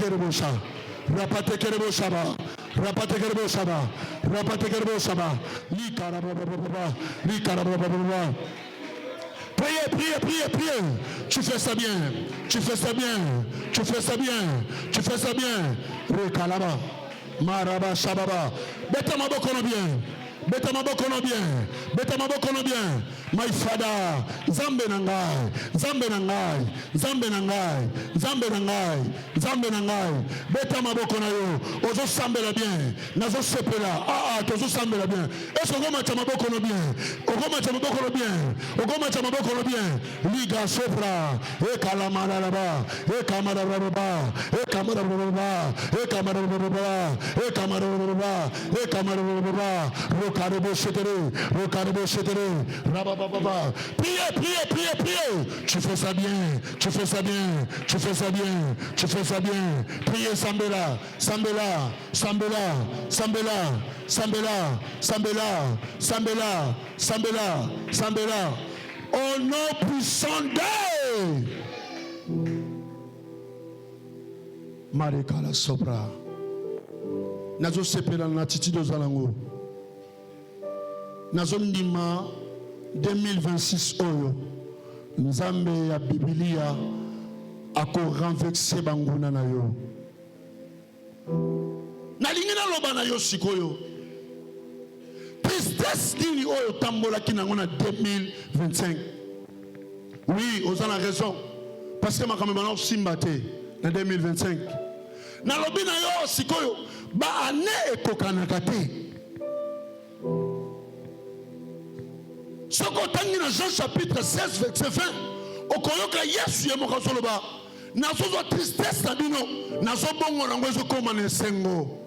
kerebosha. Rapate kereboshaba. Rapate kereboshaba. Rapate kereboshaba. Likarababa. Priez, priez, priez, priez. Tu fais ça bien. Tu fais ça bien. Tu fais ça bien. Tu fais ça bien. Rekalaba. Maraba shababa. Beta mabokono bien. Beta mabokono bien. Beta mabokono bien. My father, Zambe nangai, Zambe nangai, Zambe nangai, Zambe nangai, Zambe nangai. Beta mabokono yo. Ozo sambela bien. Nazo sepela. Tozo sambela bien. Est-ce que ma mabokono bien? Ogoma mabokono bien. Ogoma mabokono bien. Liga sopra. E kalamara laba. E kamara laba. E kamara laba. E kamara laba. E kamara laba. E kamara laba. Rokarebo shetere. Rokarebo shetere. Rababa. Priez, priez, priez, priez. Tu fais ça bien, tu fais ça bien, tu fais ça bien, tu fais ça bien. Priez Sambela, Sambela, Sambela, Sambela, Sambela, Sambela, Sambela, Sambela, Sambela. Au nom puissant de Marekala Sopra. Nazo sepela na titi do zalango. Nazo ndima 2026 oyo nzambe ya Biblia ako renverser banguna na yo nalingi na loba na yo sikoyo tristesse nini oyo tambola kinango na 2025. Oui, oza na raison parce que makambo bana simba te na 2025 na lobi na yo sikoyo ba ane ekokanaka te. Soko tangi na Jean chapitre 16 verset 20 okoyoka Yesu ye moko soloba nazo tristesse na bino nazo bongo nango ezokoma na esengo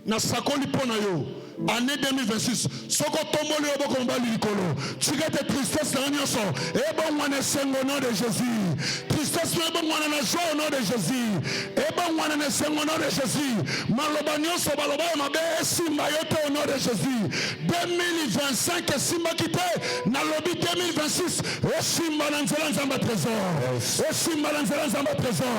na sakoli pona yo année 2026 soko tomboli oboko mbali likolo tikete tristesse na nyonso ebongo na esengo nom de Jésus. Tristesse ebongo na joie au nom de Jésus. Ebongo na esengo nom de Jésus. Maloba nyonso baloba mabe esimba yote au nom de Jésus. 2025 esimba kite na lobi 2026 esimba na nzela nzamba trésor. Esimba na nzela nzamba trésor.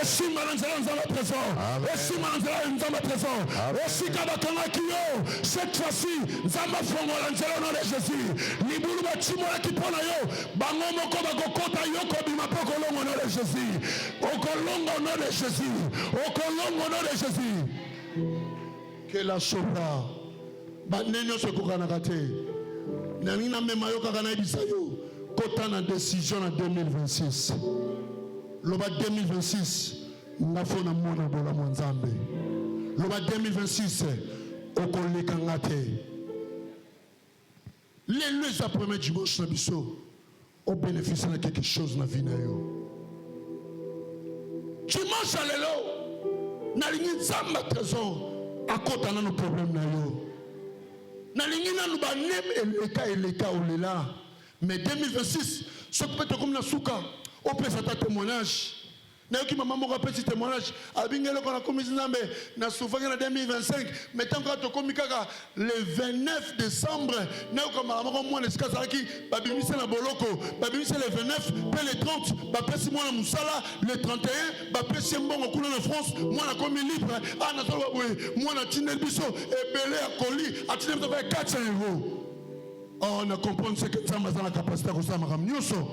Esimba na nzela nzamba trésor. Esimba na nzela nzamba trésor. Esika bakanga kiyo cette fois-ci nzamba fongola nzela au nom de Jésus. Libulu bachimola kipona yo bango moko bakokota yoko bima poko longo au nom de Jésus. Okolongo au nom de Jésus. Okolongo au nom de Jésus. Que la sopra banenyo se kokanaka te nanina mema yo kaka na ebisa yo kota na décision na 2026 loba 2026 ngafona mona bola mwanzambe loba 2026 okoleka ngate lelo eza premier dimanche na biso au bénéfice na quelque chose na vie na yo dimanche lelo nalingi nzamba trésor akota na no problème na yo nalingi nanu banem eleka olela mais 2026 soki mpe tokomi na suka opesa ta témoignage nayoki mama moko apesi témoignage abingeloko nakomisi nzambe na souffrance na 2025 mais ntango tokomi kaka le 29 décembre nayoka mala moko mwana esika azalaki babimise na boloko babimise le 29 mpe le 30 bapesi mwana mosala le 31 bapesi mbongo kuna na France mwana komi libre nazoloba boye mwana tindeli biso ebele ya koli atindeli biso ya 400 €. Oh, na comprendre ce que nzambe aza na capacité ya kosala makambo nyonso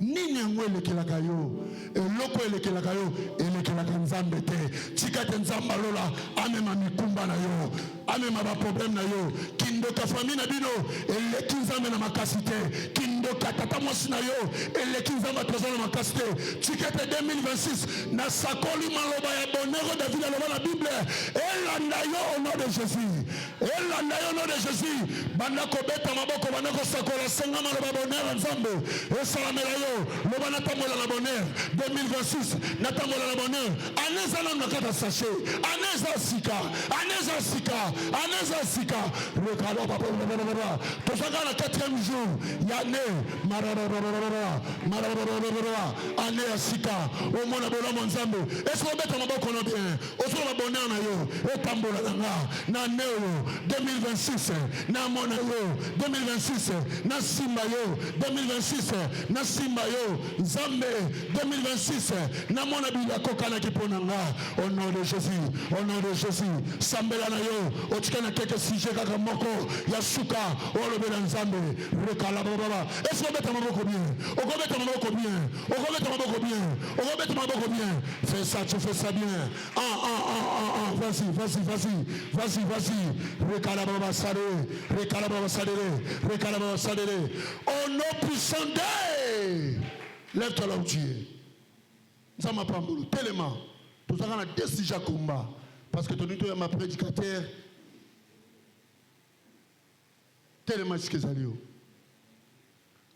nini yango elekelaka yo eloko elekelaka yo elekelaka nzambe te tika te nzambe alola amema mikumba na yo amema baproblème na yo kindoka famille na bino eleki nzambe na makasi te kindoka tata mwasi na yo eleki nzambe atoza na makasi te tika te 2026 na sakoli maloba ya bonheur David aloba na Bible elanda yo au nom de Jésus elanda yo au nom de Jésus banda kobeta maboko banda kosakola senga maloba bonheur nzambe esalamela yo loba natambola la bonheur 2026 natambola la bonheur aneza na nakata sachet aneza sika le kalo papa tozanga na 4e jour ya ne année à Sika, au monde de Monzambe. Est-ce qu'on met en bas qu'on bien? Au son abonné en ayo, et tambola na neo 2026, na monayo 2026, na simbayo 2026, na simbayo Zambe 2026, na monabila kokana kiponanga. Au nom de Jésus, au nom de Jésus, Sambela na yo, otikana keke sije kaka moko, Yasuka, olobela Nzambe, rekala baba. Est-ce qu'on met en bas bien? On va mettre en bas bien. On va mettre en bas bien. On va mettre en bas bien. Fais ça, tu fais ça bien. Vas-y. Rekala baba sadere. Au nom puissant de lève-toi là où tu es. Ça m'a pas mboulou. Tellement. Tout ça, on a décidé à combat. Parce que ton nuit, ma prédicateur. Tellement ce que ça dit.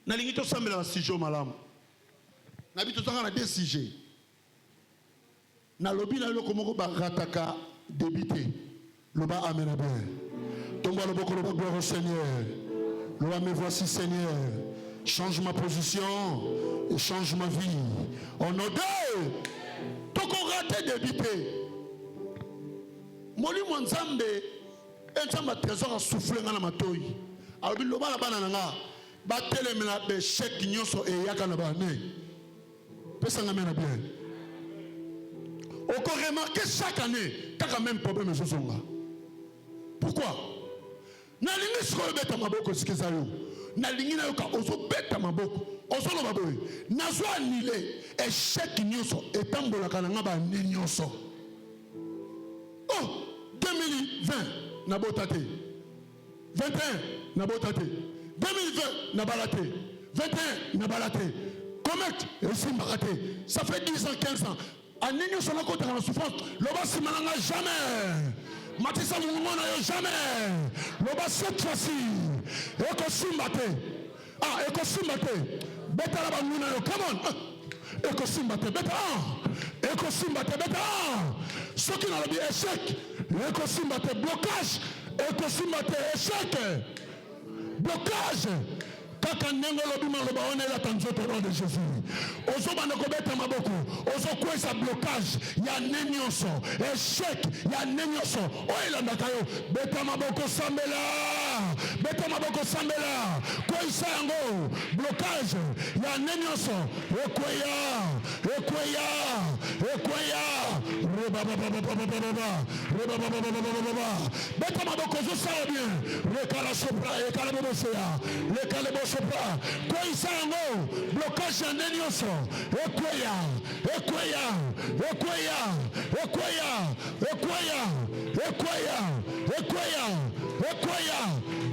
Nalingi to sambela sijo malamu. Nabi to sanga na décidé. Na lobi na loko moko ba rataka débité. Loba amen amen. Tomba le boko loba gloire au Seigneur. Loba me voici Seigneur. Change ma position et change ma vie. En odeur. Toko raté débité. Moli Nzambe enzamba trésor a soufflé na matoi. Alors loba la banana batelemela be chèque nyonso e yaka na bane. Pesa nga mena bien. Encore remarqué chaque année, t'as quand même problème sur son gars. Pourquoi? Nalingi siko beta maboko sikiza yo. Nalingi na yoka ozo beta maboko. Ozo lo baboy. Nazo anile échec nyonso etambola kana nga ba nyonso. Oh, 2020 na botate. 21 na botate. 2020 na balaté. 21 na balaté. Comet et Simbaraté. Ça fait 10 ans, 15 ans. En Nigno sur la côte de la souffrance, le bas Simananga jamais. Matissa Moumona jamais. Le bas cette fois-ci. Eko Simbate. Ah, Eko Simbate. Beta la Bamuna, come on. Eko Simbate, beta. Eko Simbate, beta. Ce qui n'a pas échec. Eko Simbate, blocage. Eko Simbate, échec. Blocage. Kaka nengo lobima loba on est là dans le nom de Jésus. Ozo banoko beta maboko, ozo kwesa blocage, ya nenyoso, échec, ya nenyoso. Oila ndakayo beta maboko sambela. Beta maboko sambela. Kwesa yango blocage, ya nenyoso. Ekweya. Reba. Beta maboko zo sa bien. Rekala sopra, ekala boboseya. Lekala sopra, kwesa yango blocage ya nenyoso. Ekweya.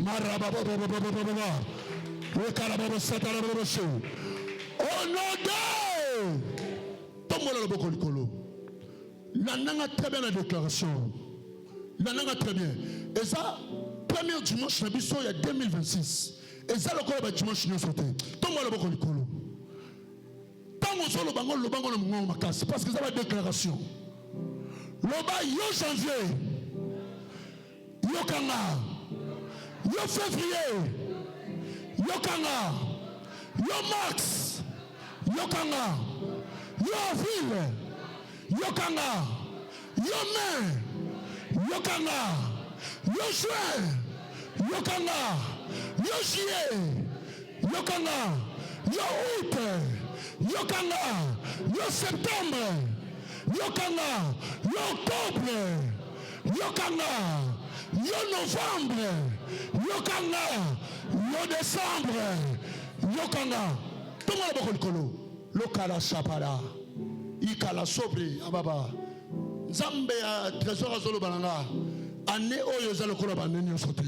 Maraba. Rekala boboseta la bobose. Oh non de tombola le boko likolo. La nanga très bien la déclaration. La nanga très bien. Et ça, premier dimanche na biso il y a 2026. Et ça le corps dimanche nous sauté. Tombola le boko likolo. Tango solo bango lo bango na mungo makasi parce que ça va déclaration. Loba yo janvier. Yo kanga. Yo février. Yo kanga. Yo mars. Yo kanga. Yo avril. Yo kanga. Yo mai. Yo kanga. Yo juin. Yo kanga. Yo juillet. Yo kanga. Yo août. Yo kanga. Yo septembre. Yo kanga. Yo octobre. Yo kanga. Yo novembre. Yo kanga. Yo décembre. Yo kanga. Tout le monde a beaucoup de lokala chapala. Ikala sobre ababa. Nzambe ya trésor azolo balanga. Ane oyo za lokolo ba neni osote.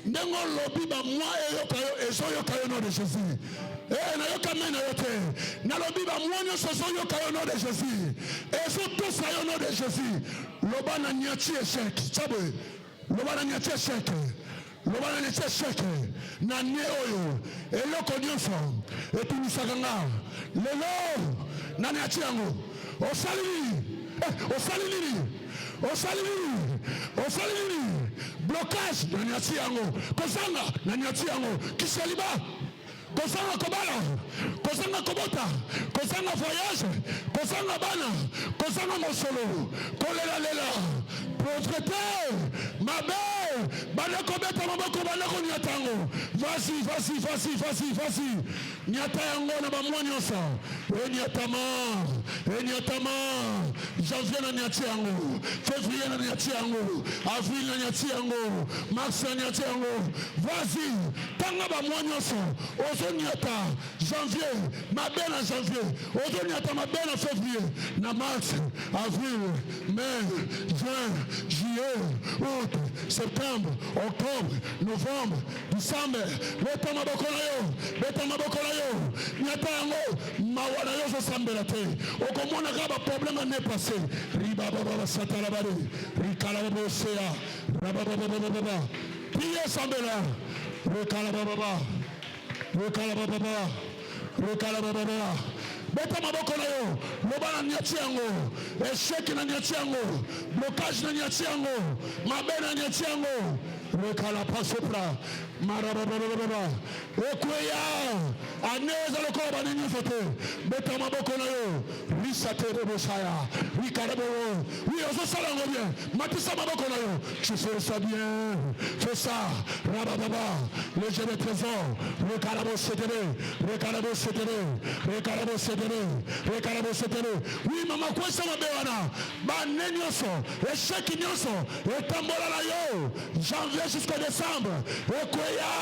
Ndengo lobi ba moi eyokayo ezoyokayo no de Jésus. Na yoka mena yote. Na lobi ba moi nyo sozoyokayo no de Jésus. Ezo to sayo no de Jésus. Loba na nyati échec. Tsabe. Loba na nyati échec. Loba na nyati échec. Na ne oyo eloko nyonso etunisaka nga. Lelo na nyati yango. Osalini blocage na nyati yango kozanga na nyati yango kisaliba kozanga kobala, kozanga kobota, kozanga voyage, kozanga bana, kozanga mosolo, kolelalela, pauvreté, mabe, bandeko beta maboko, bandeko nyatango. Vas-y. Nyata yango na bamwa nyonso. Enyatama. Janvier na nyati yango. Février na nyati yango. Avril na nyati yango. Mars na nyati yango. Vas-y. Tanga bamwa nyonso. Ozo nyata. Janvier. Mabe na janvier. Ozo nyata mabe na février. Na mars. Avril. Mai. Juin. Juillet. Août. Septembre. Octobre. Novembre. Décembre. Beta maboko na yo. Nyata yango. Mawana yo so sambela te. Okomona ka ba problème ne passé. Riba baba satala bade. Rikala baba sea. Raba baba. Priez sambela. Rikala baba. Beta maboko na yo. Loba na nyati yango. Échec na nyati yango. Blocage na nyati yango. Mabe na nyati yango. Rekala pasopra marababa ekweya aneza lokolo banini fote beta maboko na yo risate rebosaya rikarabo oui ozo sala ngo bien matisa maboko na yo tu fais ça bien fais ça rababa le jeu de trésor rekarabo cedere oui mama kwesa mabewana banenyoso esheki nyoso etambola na yo janvier jusqu'au décembre. Ekoya.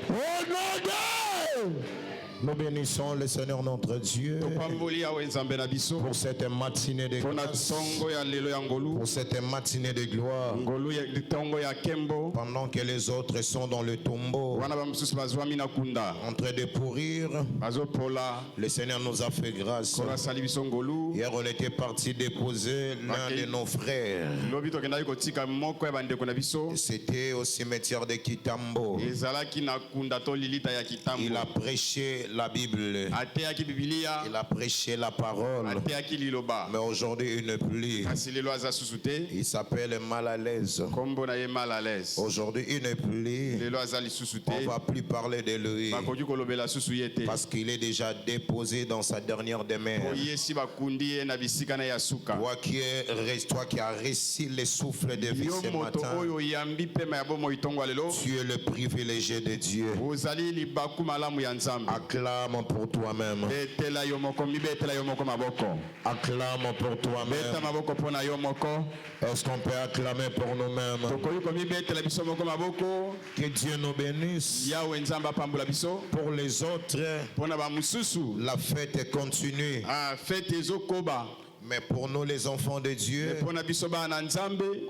Au nom de... Nous bénissons le Seigneur notre Dieu pour cette matinée de grâce, pour cette matinée de gloire. Pendant que les autres sont dans le tombeau, en train de pourrir, le Seigneur nous a fait grâce. Hier, on était parti déposer l'un de nos frères. C'était au cimetière de Kitambo. Il a prêché la Bible. Il a prêché la parole. Mais aujourd'hui, il ne plus. Il s'appelle mal à l'aise. Aujourd'hui, il ne plus. On ne va plus parler de lui. Parce qu'il est déjà déposé dans sa dernière demeure. Toi qui as réussi le souffle de vie ce matin, tu es le privilégié de Dieu. Acclame pour toi-même. Acclame pour toi-même. Est-ce qu'on peut acclamer pour nous-mêmes? Que Dieu nous bénisse. Pour les autres, la fête continue. Mais pour nous les enfants de Dieu,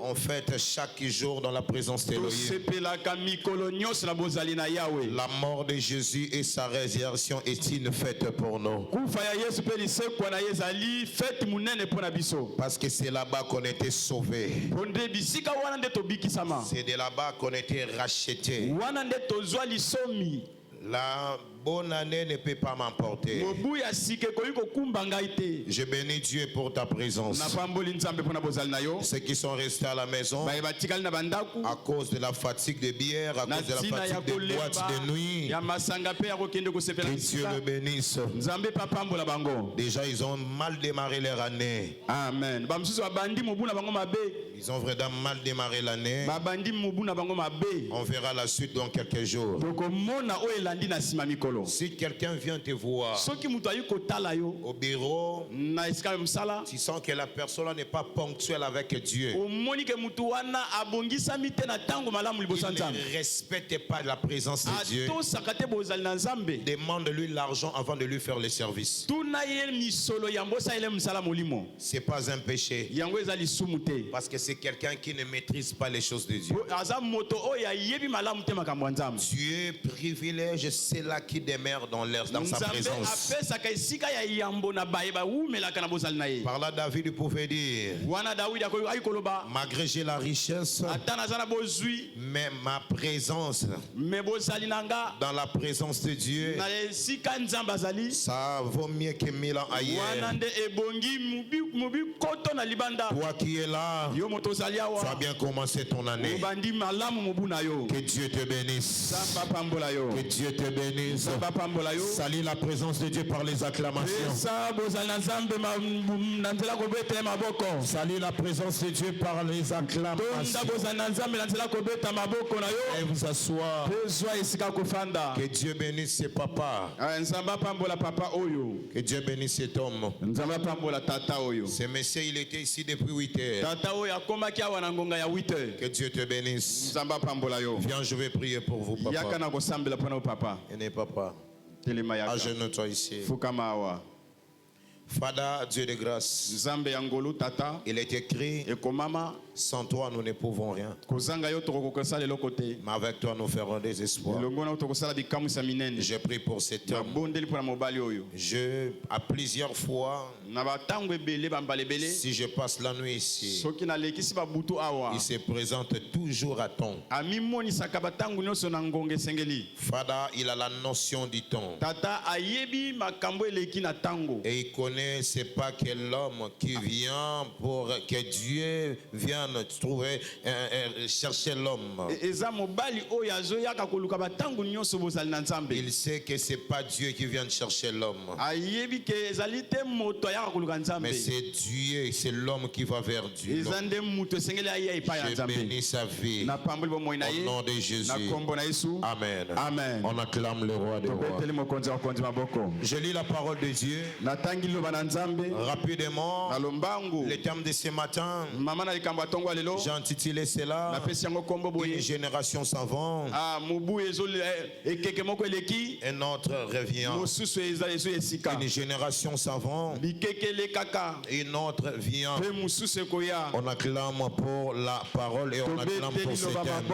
on fête chaque jour dans la présence d'Élohim. La mort de Jésus et sa résurrection est une fête pour nous. Parce que c'est là-bas qu'on était sauvés. C'est de là-bas qu'on était rachetés. La bonne année ne peut pas m'emporter. Je bénis Dieu pour ta présence. Ceux qui sont restés à la maison à cause de la fatigue de bière, à cause de la fatigue de boîtes de nuit, que Dieu le bénisse. Déjà ils ont mal démarré leur année. Amen. Ils ont vraiment mal démarré l'année. On verra la suite dans quelques jours. Si quelqu'un vient te voir au bureau, tu sens que la personne n'est pas ponctuelle avec Dieu, il ne respecte pas la présence de Dieu, demande-lui l'argent avant de lui faire le service. C'est pas un péché, parce que c'est quelqu'un qui ne maîtrise pas les choses de Dieu. Dieu privilège ceux-là qui demeure dans sa présence. Par là, David pouvait dire, malgré j'ai la richesse, mais ma présence, dans la présence de Dieu, ça vaut mieux que 1000 ans ailleurs. Toi qui es là, tu as bien commencé ton année. Que Dieu te bénisse. Que Dieu te bénisse. Salut la présence de Dieu par les acclamations. Salut la présence de Dieu par les acclamations. Et vous asseoir. Que Dieu bénisse ses papas. Que Dieu bénisse cet homme. Ce monsieur, il était ici depuis 8 heures. Que Dieu te bénisse. Viens, je vais prier pour vous, papa. Et n'est papa. Agenouille-toi ici. Fada, Dieu de grâce, il est écrit, sans toi nous ne pouvons rien, mais avec toi nous ferons des espoirs. Je prie pour cet homme. À plusieurs fois, si je passe la nuit ici, il se présente toujours à temps. Fada, il a la notion du temps. Et il connaît, c'est pas que l'homme qui vient pour que Dieu vienne trouver, chercher l'homme. Il sait que c'est pas Dieu qui vient chercher l'homme. Mais c'est Dieu, c'est l'homme qui va vers Dieu. Je bénis sa vie. Au nom de Jésus. Amen. Amen. On acclame le roi des rois. Je lis la parole de Dieu. Rapidement, le thème de ce matin, j'ai intitulé cela Une génération savante. Un autre revient. Une génération savante. Une autre vient. On acclame pour la parole et on acclame pour ce thème.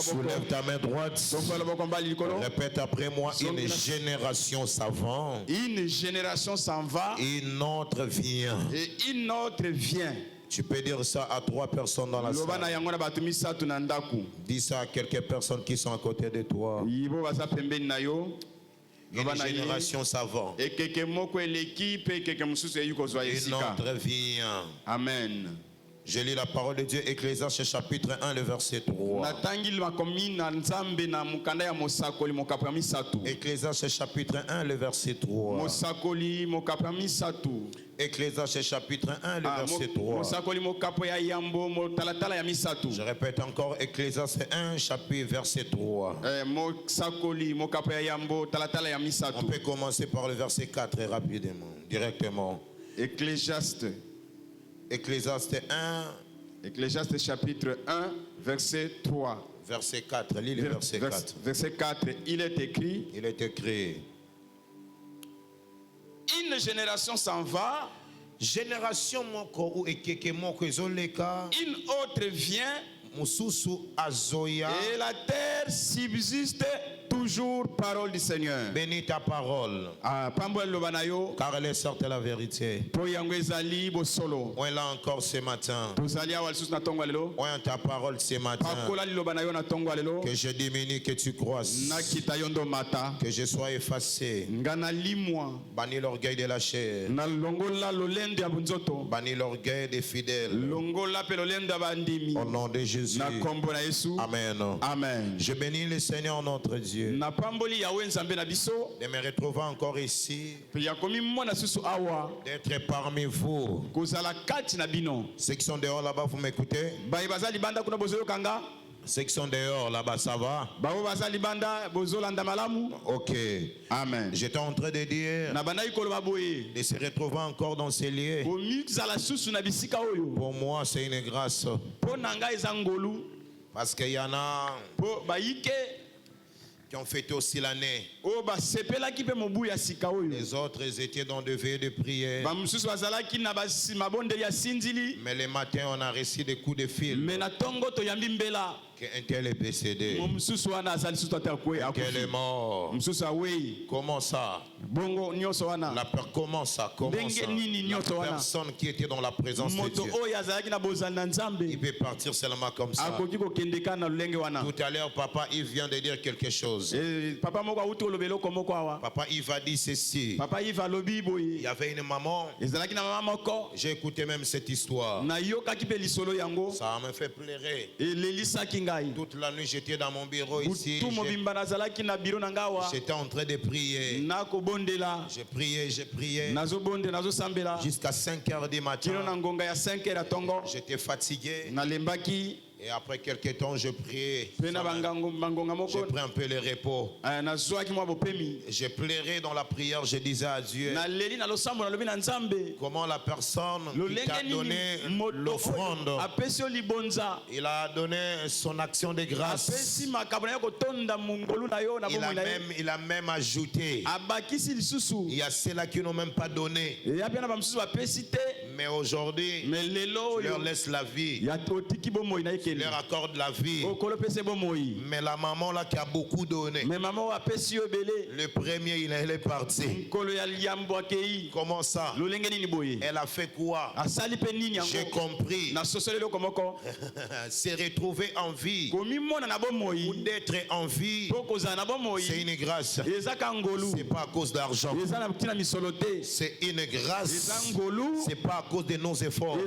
Soulève ta main droite. Répète après moi. Une génération savante. Une génération s'en va. Une autre vient. Et une autre vient. Tu peux dire ça à 3 personnes dans la salle. Dis ça à quelques personnes qui sont à côté de toi. Une génération savante. Une autre vient. Amen. Je lis la parole de Dieu, Ecclésiaste chapitre 1, le verset 3. Ecclésiaste chapitre 1, le verset 3. Ecclésiaste chapitre 1, le verset 3. Je répète encore, Ecclésiaste 1, chapitre verset 3. On peut commencer par le verset 4 rapidement, directement. Ecclésiaste 1. Ecclésiaste chapitre 1, verset 3. Verset 4, lis le verset 4. Verset 4, il est écrit. Une génération s'en va. Génération moko ou ekeke moko ezoleka. Une autre vient. Mususu azoya. Et la terre subsiste toujours, parole du Seigneur. Bénis ta parole. Car elle est sorte la vérité. On est là encore ce matin. On est ta parole ce matin. Que je diminue, que tu croisses. Que je sois effacé. Bannis l'orgueil de la chair. Bannis l'orgueil des fidèles. Au nom de Jésus. Amen. Amen. Je bénis le Seigneur notre Dieu. De me retrouver encore ici. D'être parmi vous. Ceux qui sont dehors là-bas, vous m'écoutez? Ceux qui sont dehors là-bas, ça va? Ok. Amen. J'étais en train de dire de se retrouver encore dans ces lieux. Pour moi, c'est une grâce. Parce qu'il y en a qui ont fêté aussi l'année. Les autres étaient dans des veillées de prière. Mais le matin, on a reçu des coups de fil. Qu'un tel est décédé. Un tel est mort. Comment ça? La peur, comment ça? La personne qui était dans la présence de Dieu, il peut partir seulement comme ça. Tout à l'heure, Papa Yves vient de dire quelque chose. Papa Yves a dit ceci. Il y avait une maman. J'ai écouté même cette histoire. Ça m'a fait pleurer. Toute la nuit, j'étais dans mon bureau ici. J'étais en train de prier. J'ai prié. Jusqu'à 5 h du matin. J'étais fatigué. Et après quelques temps, je priais. J'ai pris un peu le repos. J'ai pleuré dans la prière. Je disais à Dieu, comment la personne qui t'a donné l'offrande, il a donné son action de grâce. Il a même ajouté, il y a ceux-là qui n'ont même pas donné. Mais aujourd'hui, tu leur laisses la vie. Tu leur accordes la vie. Mais la maman là qui a beaucoup donné, le premier il est parti. Comment ça? Elle a fait quoi? J'ai compris. Se retrouver en vie ou d'être en vie, c'est une grâce. C'est pas à cause d'argent. C'est une grâce. C'est pas à cause de nos efforts.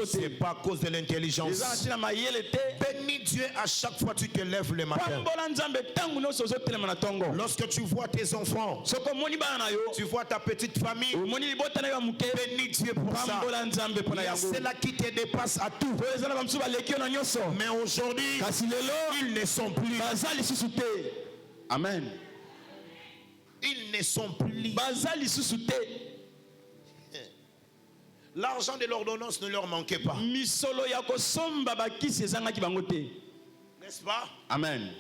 C'est pas à cause de l'intelligence. Bénis Dieu à chaque fois que tu te lèves le matin. Lorsque tu vois tes enfants, tu vois ta petite famille, bénis Dieu pour ça. C'est là qui te dépasse à tout. Mais aujourd'hui, ils ne sont plus. Amen. Ils ne sont plus. L'argent de l'ordonnance ne leur manquait pas. N'est-ce pas? Amen.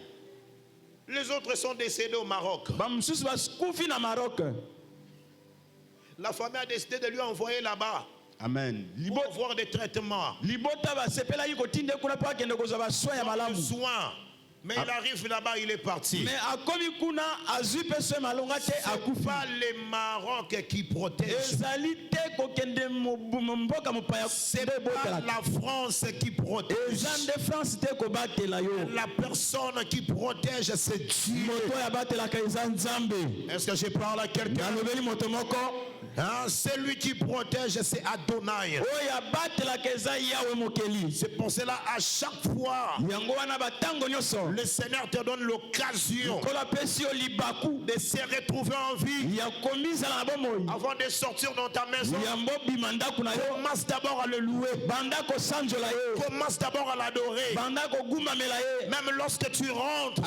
Les autres sont décédés au Maroc. La famille a décidé de lui envoyer là-bas. Amen. Pour avoir des traitements. Soins. Mais il arrive là-bas, il est parti. C'est pas le Maroc qui protège. C'est pas la France qui protège. La personne qui protège, c'est Dieu. Est-ce que je parle à quelqu'un? Celui qui protège, c'est Adonai. C'est pour cela, à chaque fois, le Seigneur te donne l'occasion de se retrouver en vie. Avant de sortir dans ta maison, commence d'abord à le louer. Commence d'abord à l'adorer. Même lorsque tu rentres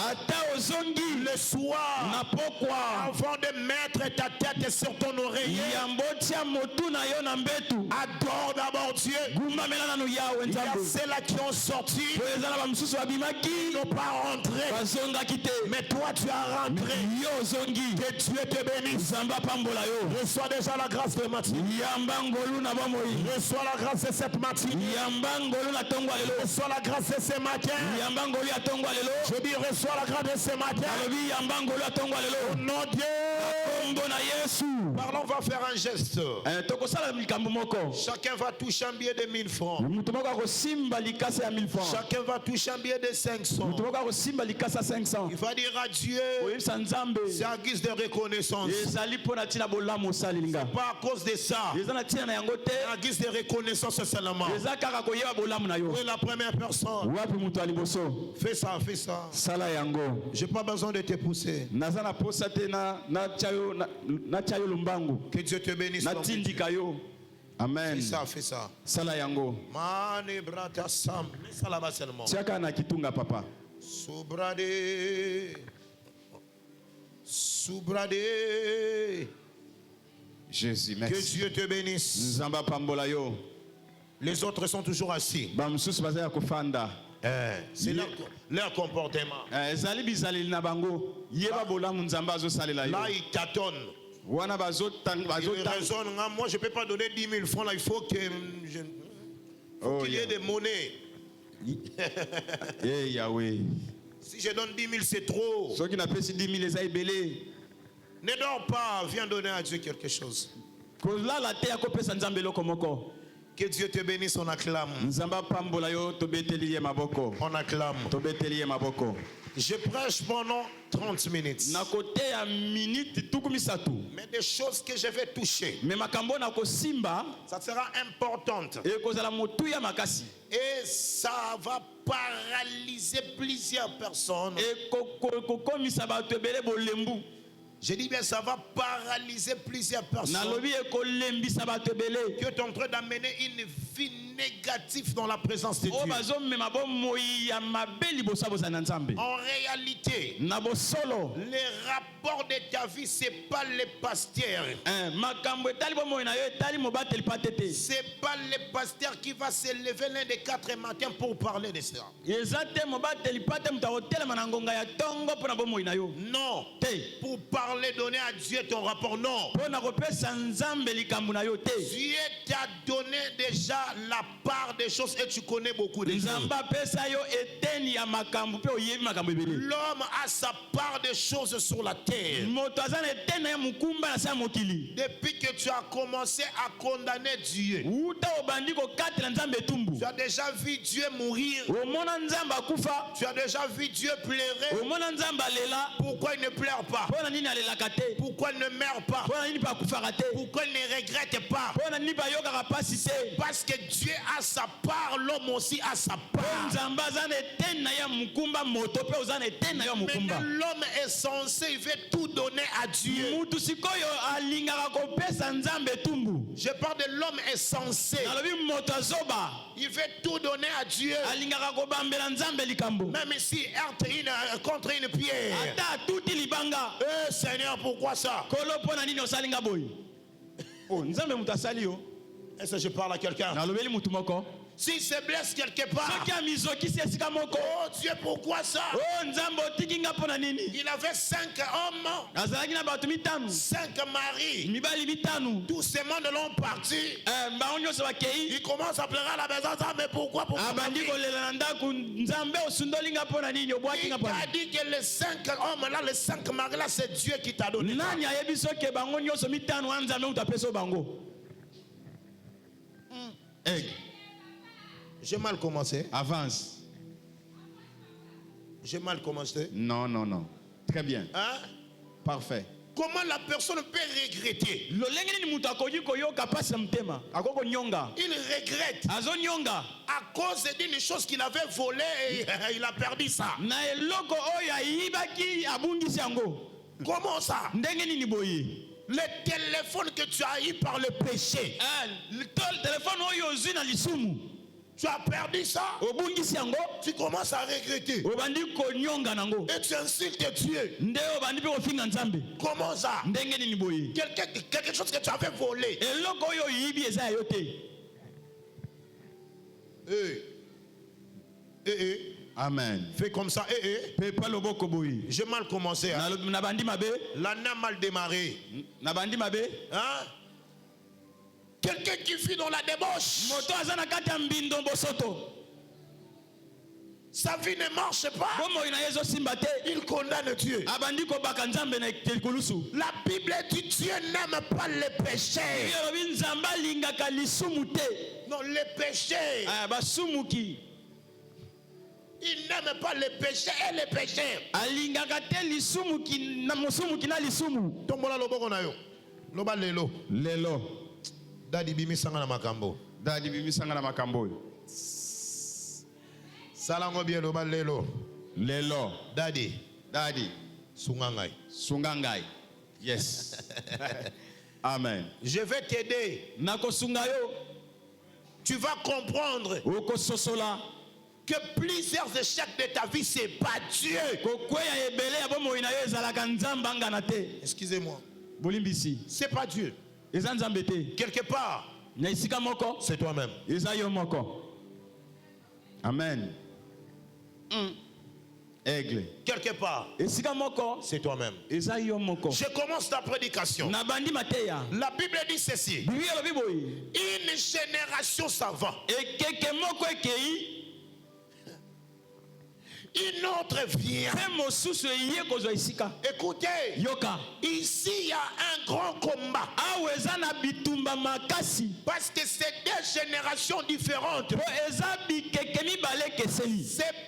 le soir, avant de mettre ta tête sur ton oreiller, adore d'abord Dieu. Il y a ceux-là qui ont sorti, qui n'ont pas rentré. Mais toi tu as rentré. Que Dieu te bénisse. Reçois déjà la grâce de matinée. Reçois la grâce de cette matinée. Reçois la grâce de ce matin. Je dis reçois la grâce de ce matin. Au nom de Dieu. Parlons, on va faire un geste. Chacun va toucher un billet de 1000 francs. Chacun va toucher un billet de 500. Il va dire à Dieu, c'est à guise de reconnaissance. C'est pas à cause de ça. À guise de reconnaissance seulement. Où est la première personne? Fais ça, fais ça. J'ai pas besoin de te pousser. Que Dieu te bénisse. Amen. Fais ça, fais ça. Mane brata sam. Mets ça là-bas seulement. Papa. Soubrade. Jésus, merci. Que Dieu te bénisse. Les autres sont toujours assis. C'est leur comportement. Là, ils tâtonnent. Ils raisonnent. Moi, je ne peux pas donner 10 000 francs. Là, il faut qu'il y ait des monnaies. Eh Yahweh. Si je donne 10 000, c'est trop. Ceux qui n'ont pas 10 000 les a belé. Ne dors pas, viens donner à Dieu quelque chose. Que Dieu te bénisse, on acclame. On acclame. Je prêche pendant 30 minutes. Mais des choses que je vais toucher, ça sera importante. Et ça va paralyser plusieurs personnes. Je dis bien, ça va paralyser plusieurs personnes. Tu es en train d'amener une vie négative dans la présence de Dieu. En réalité, les rapports de ta vie, ce n'est pas les pasteurs. Ce n'est pas les pasteurs qui va se lever l'un des 4 matins pour parler de ça. Non. Pour parler, donner à Dieu ton rapport. Non. Dieu t'a donné déjà la part des choses et tu connais beaucoup de choses. L'homme a sa part des choses sur la terre. Depuis que tu as commencé à condamner Dieu, tu as déjà vu Dieu mourir. Tu as déjà vu Dieu pleurer. Pourquoi il ne pleure pas? Pourquoi il ne meurt pas? Pourquoi il ne regrette pas? Parce que Dieu a sa part, l'homme aussi a sa part. Maintenant, l'homme est censé, il veut tout donner à Dieu. Je parle de l'homme est censé. Il veut tout donner à Dieu. Même ici, contre une pierre. Seigneur, pourquoi ça? Est-ce que je parle à quelqu'un? S'il se blesse quelque part, oh Dieu, pourquoi ça? Il avait 5 hommes, 5 maris. Tous ces mondes l'ont parti. Il commence à pleurer à la maison. Mais pourquoi? Il t'a dit que les 5 hommes là, les 5 maris là, c'est Dieu qui t'a donné. J'ai mal commencé. Avance. J'ai mal commencé. Non. Très bien. Hein? Parfait. Comment la personne peut regretter? Il regrette à cause d'une chose qu'il avait volée et il a perdu ça. Comment ça? Le téléphone que tu as eu par le péché, tu as perdu ça. Tu commences à regretter et tu insultes Dieu. Comment ça? Quelque chose que tu avais volé. Amen. Fais comme ça. J'ai mal commencé. Hein? L'année a mal démarré. Hein? Quelqu'un qui vit dans la débauche. Sa vie ne marche pas. Il condamne Dieu. La Bible dit Dieu n'aime pas les péchés. Non, les péchés. Il n'aime pas les péchés et les péchés. Tombola loboko na yo. Loba lelo. Dadi bimi sanga na makambo. Salango bien loba lelo. Dadi. Sungangai. Yes. Amen. Je vais t'aider. Tu vas comprendre que plusieurs échecs de ta vie, c'est pas Dieu. Excusez-moi. C'est pas Dieu. Quelque part, c'est toi-même. Amen. Aigle. Quelque part, c'est toi-même. Je commence ta prédication. La Bible dit ceci. Une génération savante une autre vient. Écoutez, ici il y a un grand combat. Parce que c'est deux générations différentes. C'est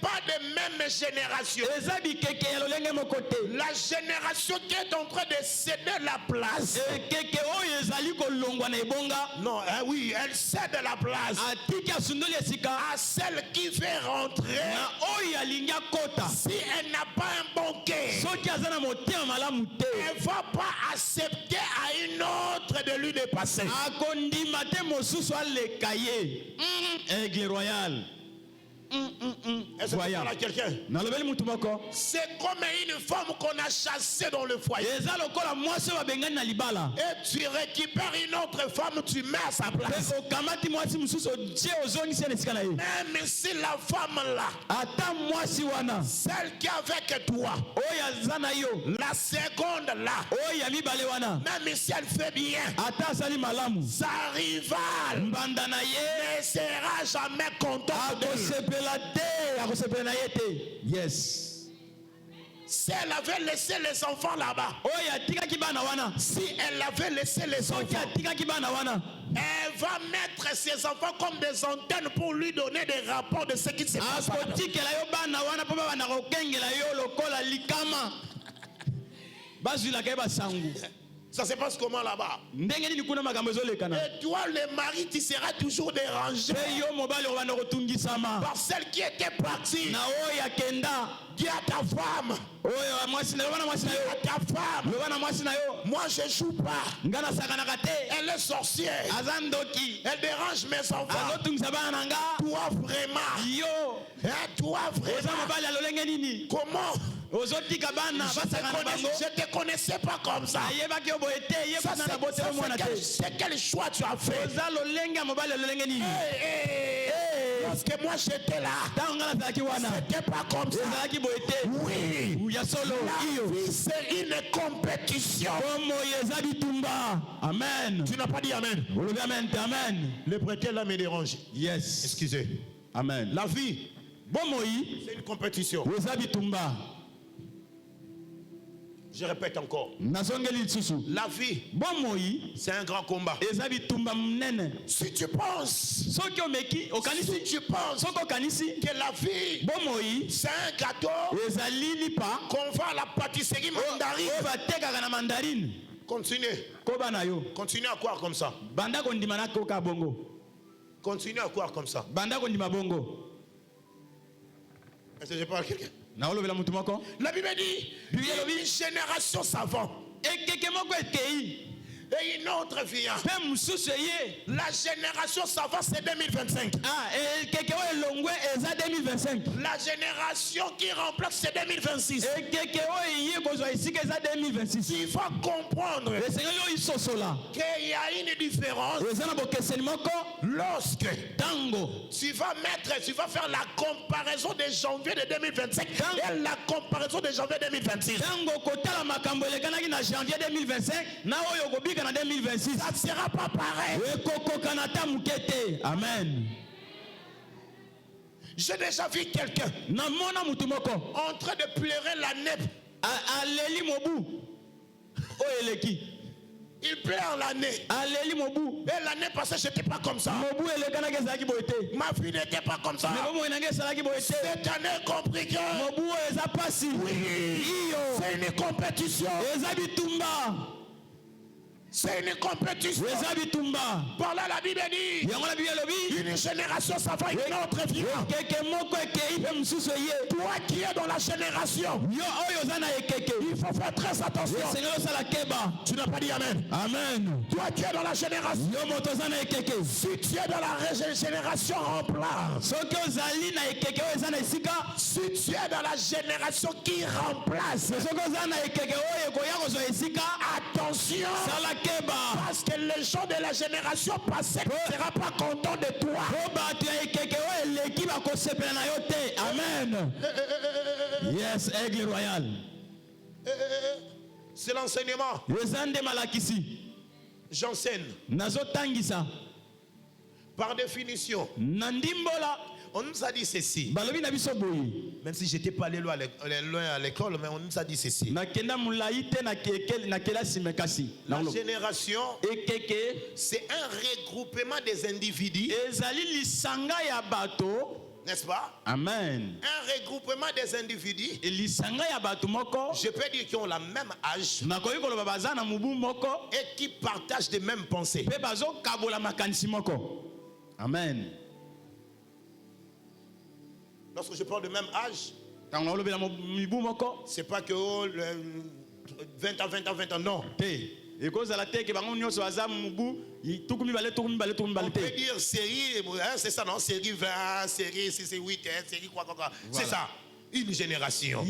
pas de même génération. La génération qui est en train de céder la place. Non, oui, elle cède la place à celle qui veut rentrer. Si elle n'a pas un bon cœur, elle ne va pas accepter à une autre de lui dépasser. Aigle royal. Est-ce que tu parles à quelqu'un? C'est comme une femme qu'on a chassée dans le foyer. Et tu récupères une autre femme, tu mets à sa place. Même si la femme là, celle qui est avec toi, la seconde là, même si elle fait bien, sa rivale ne sera jamais contente d'elle. Yes. Si elle avait laissé les enfants là-bas, si elle avait laissé les enfants, elle va mettre ses enfants comme des antennes pour lui donner des rapports de ce qui se passe. Ça se passe comment là-bas? Et toi, le mari, tu seras toujours dérangé par celle qui était partie. Dis à ta femme. Dis à ta femme. Moi, je ne joue pas. Elle est sorcière. Elle dérange mes enfants. Toi, vraiment. Toi, vraiment. Comment? Je ne te connaissais pas comme ça. C'est quel choix tu as fait? Parce que moi j'étais là. C'était pas comme ça. Oui. La vie c'est une compétition. Amen. Tu n'as pas dit amen. Amen. Le prêteur là me dérange. Yes. Excusez. Amen. La vie c'est une compétition. Je répète encore. La vie, c'est un grand combat. Si tu penses que la vie, c'est un gâteau qu'on vend à la pâtisserie mandarine, continue à croire comme ça. Continue à croire comme ça. Est-ce que je parle à quelqu'un? La Bible dit, il y a une génération savante et une autre vient. La génération savante c'est 2025. La génération qui remplace c'est 2026. Il faut comprendre qu'il y a une différence lorsque tu vas faire la comparaison de janvier de 2025 et la comparaison de janvier 2026. Ça ne sera pas pareil. Amen. J'ai déjà vu quelqu'un en train de pleurer la nez. Il pleure l'année. Et l'année passée, je n'étais pas comme ça. Ma fille n'était pas comme ça. Cette année, compris que oui, c'est une compétition. C'est une compétition. Par là, la Bible dit une génération ça va une autre vient. Toi qui es dans la génération, il faut faire très attention. Tu n'as pas dit amen. Amen. Toi qui es dans la génération, si tu es dans la génération remplace, si tu es dans la génération qui remplace, attention. Parce que les gens de la génération passée ne seront pas contents de toi. Amen. Yes, aigle royal. C'est l'enseignement. J'enseigne. Par définition, on nous a dit ceci. Même si j'étais pas allé loin à l'école, mais on nous a dit ceci. La génération, c'est un regroupement des individus. N'est-ce pas? Amen. Un regroupement des individus. Je peux dire qu'ils ont la même âge et qui partagent les mêmes pensées. Amen. Lorsque je parle de même âge, c'est pas que 20 ans, non. On peut dire série, c'est ça, non? Série 20, série 6, 8, série quoi. Voilà. C'est ça, une génération.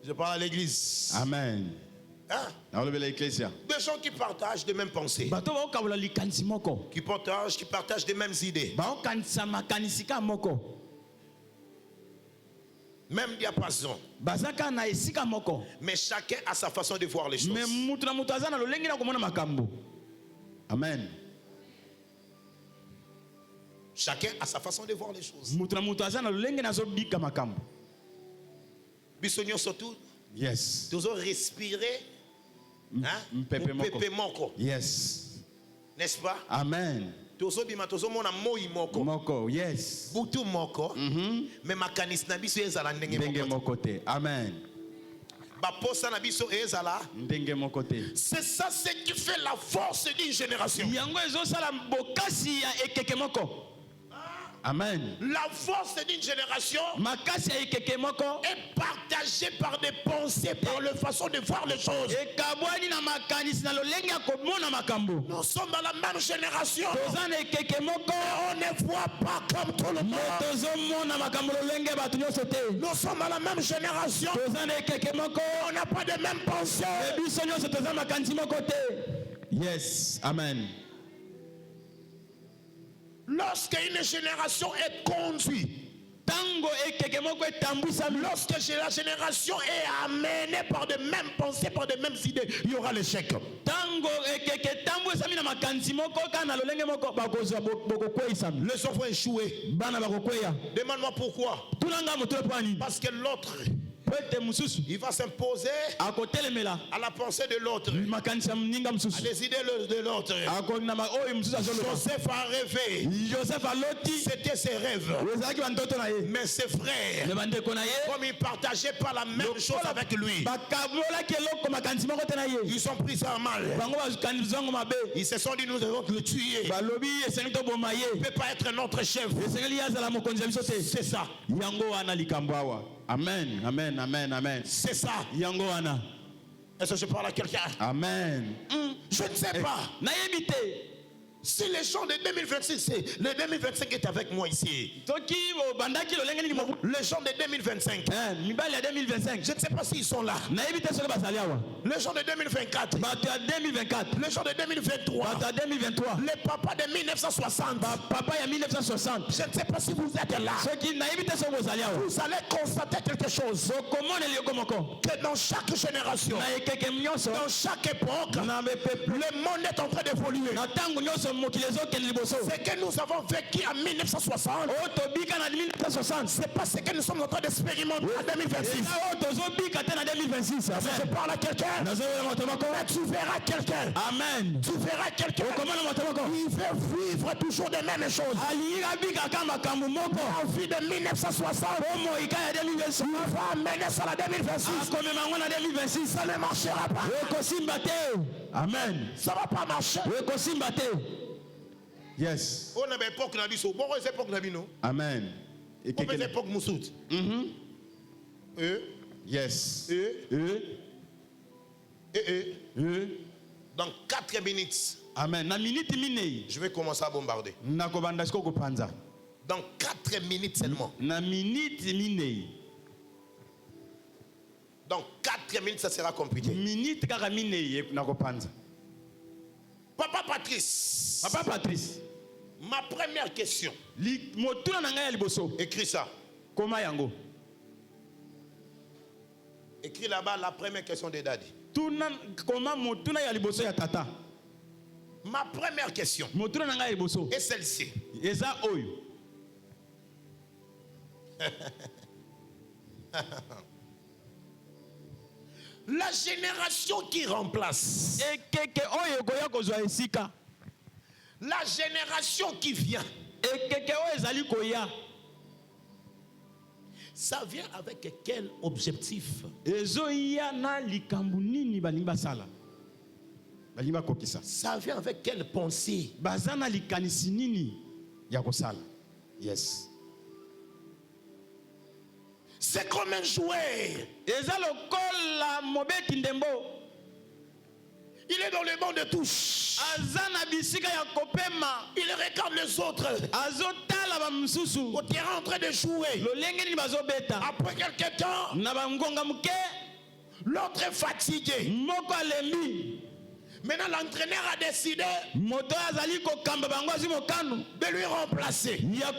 Je parle à l'église. Amen. Hein? Des gens qui partagent les mêmes pensées. Qui partagent les mêmes idées. Même diapason. Mais chacun a sa façon de voir les choses. Amen. Chacun a sa façon de voir les choses. Bisogno surtout. Yes. Toujours respirer. Hein? Yes. N'est-ce pas? Amen. Moko. Yes. Butu moko. Mais makanis na biso ezala ndenge moko. Amen. C'est ça ce qui fait la force d'une génération. Amen. La force d'une génération est partagée par des pensées, par la façon de voir les choses. Nous sommes dans la même génération. On ne voit pas comme tout le monde. Nous sommes dans la même génération. On n'a pas de mêmes pensées. Yes. Amen. Lorsqu'une génération est conduite, lorsque la génération est amenée par de mêmes pensées, par de mêmes idées, il y aura l'échec. Les enfants échoués. Demande-moi pourquoi. Parce que l'autre, il va s'imposer à la pensée de l'autre, à les idées de l'autre. Joseph a rêvé. C'était ses rêves. Mais ses frères, comme ils ne partageaient pas la même chose avec lui, ils sont pris en mal. Ils se sont dit, nous devons le tuer. Il ne peut pas être notre chef. C'est ça. Amen, amen, amen, amen. C'est ça. Est-ce que je parle à quelqu'un? Amen. Je ne sais pas. Si les gens de 2026, le 2025 est avec moi ici. Les gens de 2025. Je ne sais pas s'ils sont là. Les gens de 2024. Les gens de 2023. Les papas de 1960. Je ne sais pas si vous êtes là. Vous allez constater quelque chose. Que dans chaque génération, dans chaque époque, le monde est en train d'évoluer. Ce que nous avons vécu en 1960, c'est pas ce que nous sommes en train d'expérimenter en 2026. Je parle à quelqu'un. Tu verras quelqu'un. Amen. Tu verras quelqu'un. Il veut vivre toujours les mêmes choses. La vie de 1960, il va amener ça à 2026. Ça ne marchera pas. Amen. Ça va pas marcher. Yes. On a une époque dans l'histoire. Bon, c'est époque dans l'histoire. Amen. Et quelle époque Moussout? Yes. Dans 4 minutes. Amen. Je vais commencer à bombarder. Dans 4 minutes seulement. Dans 4 minutes, ça sera compliqué. Papa Patrice. Ma première question. Écris ça. Écris là-bas la première question de Daddy. Ma première question est celle-ci. La génération qui remplace, la génération qui vient, ça vient avec quel objectif? Ça vient avec quelle pensée? Yes. C'est comme un jouet. Il est dans le banc de touche. Il regarde les autres au terrain en train de jouer. Après quelques temps, l'autre est fatigué. Maintenant, l'entraîneur a décidé de lui remplacer. Maintenant,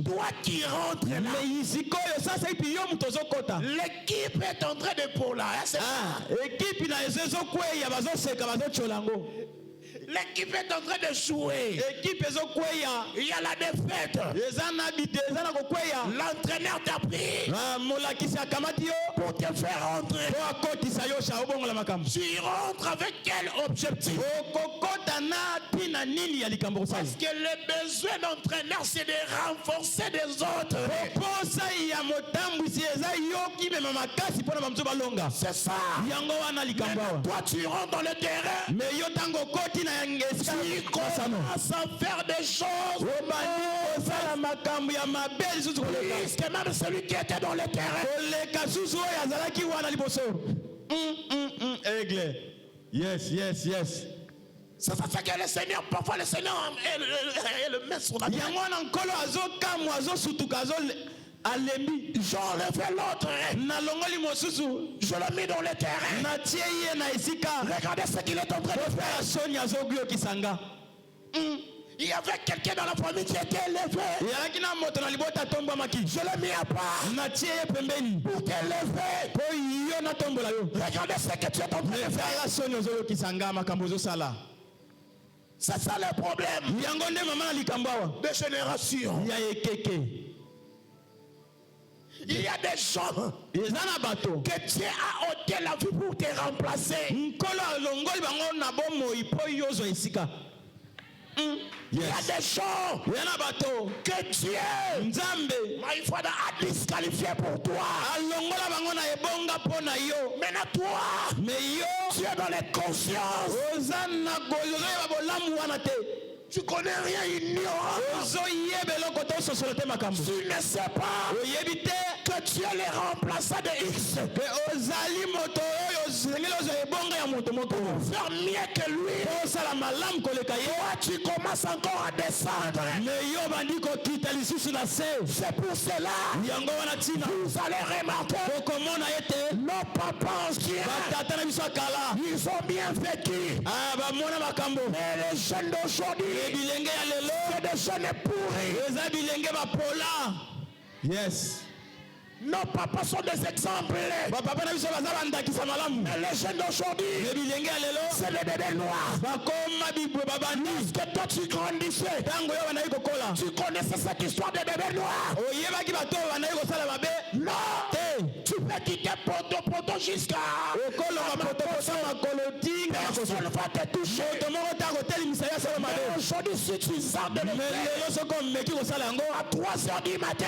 toi qui rentres là, l'équipe est en train de polaire. L'équipe est en train de jouer. Il y a la défaite. L'entraîneur t'a pris pour te faire rentrer. Tu rentres avec quel objectif? Parce que le besoin d'entraîneur, c'est de renforcer des autres. C'est ça. Maintenant, toi, tu rentres dans le terrain. Tu commences à faire des choses. Plus que même celui qui était dans le terrain. Ça fait que le Seigneur, parfois le Seigneur le met sur la tête. J'enlève l'autre. Je le mets dans le terrain. Regardez ce qu'il est en train de faire. Il y avait quelqu'un dans la famille qui était élevé. Je le mets à part pour t'élever. Regardez ce que tu es en train de faire. C'est ça le problème de génération. Il y a des gens que Dieu a ôté la vie pour te remplacer. Il y a des gens que Dieu, my father, a disqualifié pour toi. Maintenant toi, tu es dans les consciences. Tu connais rien, ignorant. Tu ne sais pas que tu es le remplaçant de X. Faire mieux que lui. Toi, tu commences encore à descendre. C'est pour cela vous allez remarquer nos papas anciens, ils ont bien vécu. Mais les jeunes d'aujourd'hui, c'est des jeunes pourris. Yes. Nos papas sont des exemples. Mais les jeunes d'aujourd'hui, c'est les bébés noirs. Lorsque toi tu grandissais, tu connaissais cette histoire des bébés noirs. Non, tu peux quitter poto jusqu'à personne va te toucher. Mais aujourd'hui, si tu sors de l'école à 3h du matin,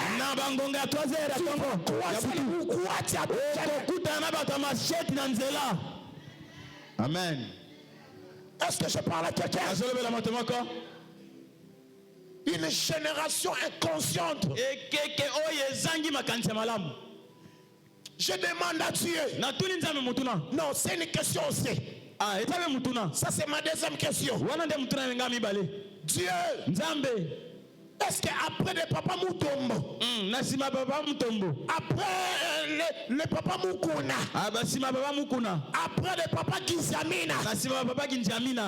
Amen. Est-ce que je parle à quelqu'un? Une génération inconsciente. Je demande à Dieu. Non, c'est une question aussi. Ça c'est ma deuxième question. Dieu, Est-ce qu'après les papas Moutombo, après les papas Mukuna, après les papas Kinzamina,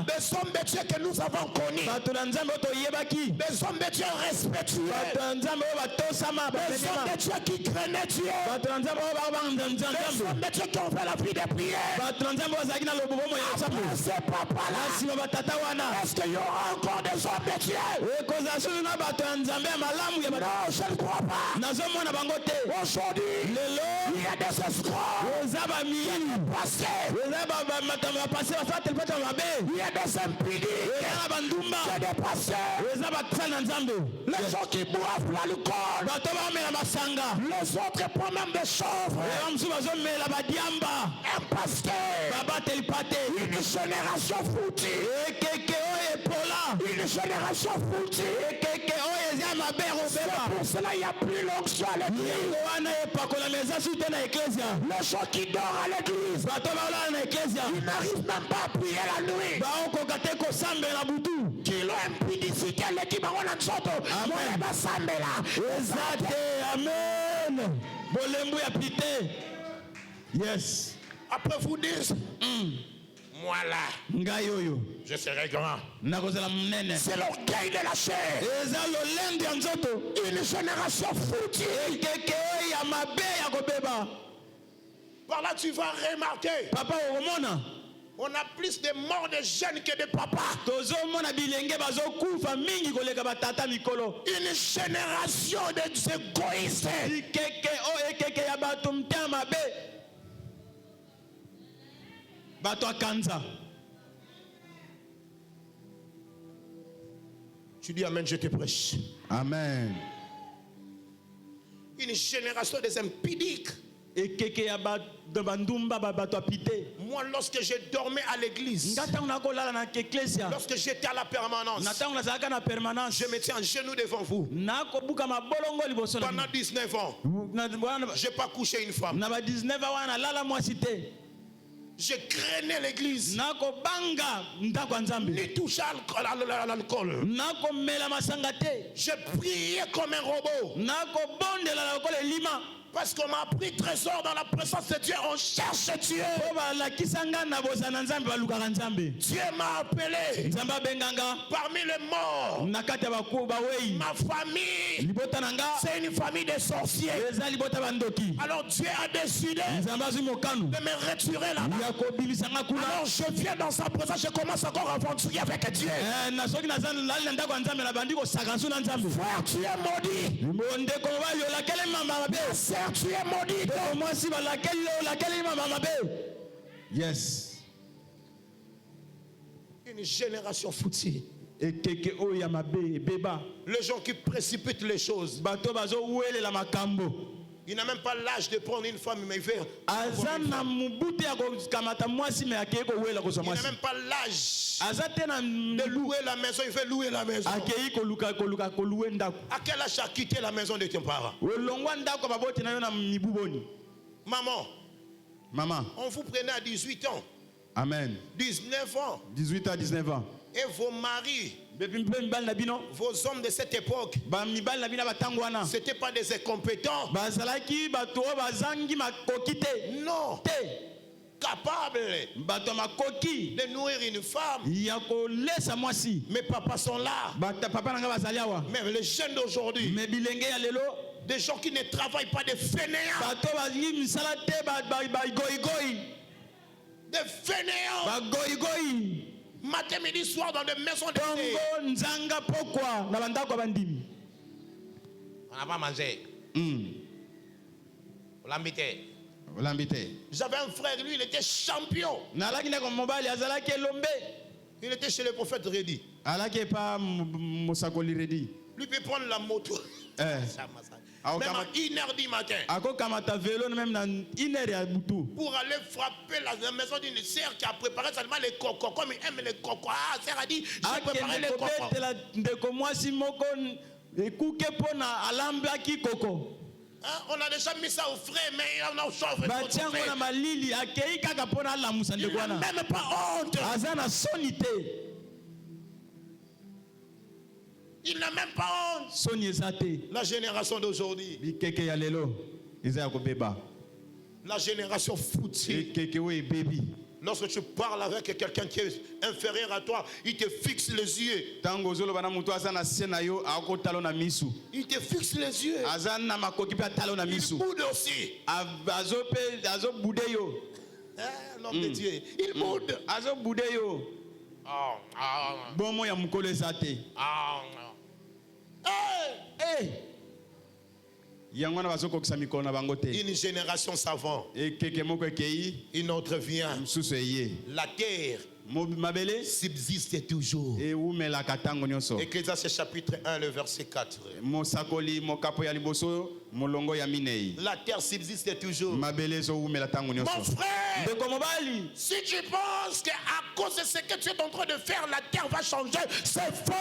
des hommes de Dieu que nous avons connus, des hommes de Dieu respectueux, des hommes de Dieu qui craignaient Dieu, des hommes de Dieu qui ont fait la vie de prière. Après ces papas-là, est-ce qu'il y aura encore des hommes de Dieu? Non, je ne crois pas. Aujourd'hui, il y a des escrocs, il y a des pasteurs, il y a des impudiques, il y a des pasteurs, les gens qui boivent l'alcool, les autres prennent même des chauves, un pasteur, une génération foutue, une génération foutue. C'est pour cela il n'y a plus l'onction à l'église. Les gens qui dorment à l'église, ils n'arrivent même pas à prier la nuit. Qui l'ont impudicité, l'équipe à Wanansoto. Amen. Yes. Après vous dites, moi là, je serai grand. C'est l'orgueil de la chair. Une génération foutue. Par là tu vas remarquer, on a plus de morts de jeunes que de papas. Une génération d'égoïstes. Tu dis amen, je te prêche. Amen. Une génération des impudiques. Moi, lorsque je dormais à l'église, lorsque j'étais à la permanence, je me tiens en genoux devant vous. Pendant 19 ans, je n'ai pas couché une femme. Je craignais l'église. Ni toucher à l'alcool. Je priais comme un robot. Parce qu'on m'a appris trésor dans la présence de Dieu. On cherche Dieu. Dieu m'a appelé parmi les morts. Ma famille, c'est une famille de sorciers. Alors Dieu a décidé de me retirer là-bas. Alors je viens dans sa présence. Je commence encore à aventurer avec Dieu. Frère, tu es maudit. Tu es maudit. Yes. Une génération foutue. Les gens qui précipitent les choses. Il n'a même pas l'âge de prendre une femme, mais il fait. Il n'a même pas l'âge de louer la maison, il fait louer la maison. À quel âge as quitté la maison de tes parents? Maman, on vous prenait à 18 ans. Amen. 19 ans. 18 à 19 ans. Et vos maris, vos hommes de cette époque, c'était pas des incompétents. Non. Capable de nourrir une femme. Mes papas sont là. Même les jeunes d'aujourd'hui, des gens qui ne travaillent pas, des fainéants. Des fainéants. Matin, midi, soir dans des maisons de thé. On n'a pas mangé. On l'a invité. J'avais un frère, lui, il était champion. Il était chez le prophète Redi. Lui peut prendre la moto. Même à 1h du matin. Pour aller frapper la maison d'une sœur qui a préparé seulement les cocos. Comme il aime les cocos. Ah, sœur a dit, j'ai préparé les cocos. On a déjà mis ça au frais, mais on a chauffé. Il n'a même pas honte. Il n'a même pas honte. La génération d'aujourd'hui. La génération foutue. Lorsque tu parles avec quelqu'un qui est inférieur à toi, il te fixe les yeux. Il te fixe les yeux. Il boude aussi. L'homme de Dieu, il boude. Une génération savante. Une autre vient. La terre subsiste toujours. Ecclésiaste chapitre 1, le verset 4. La terre subsiste toujours. Mon frère, si tu penses qu'à cause de ce que tu es en train de faire, la terre va changer, c'est faux.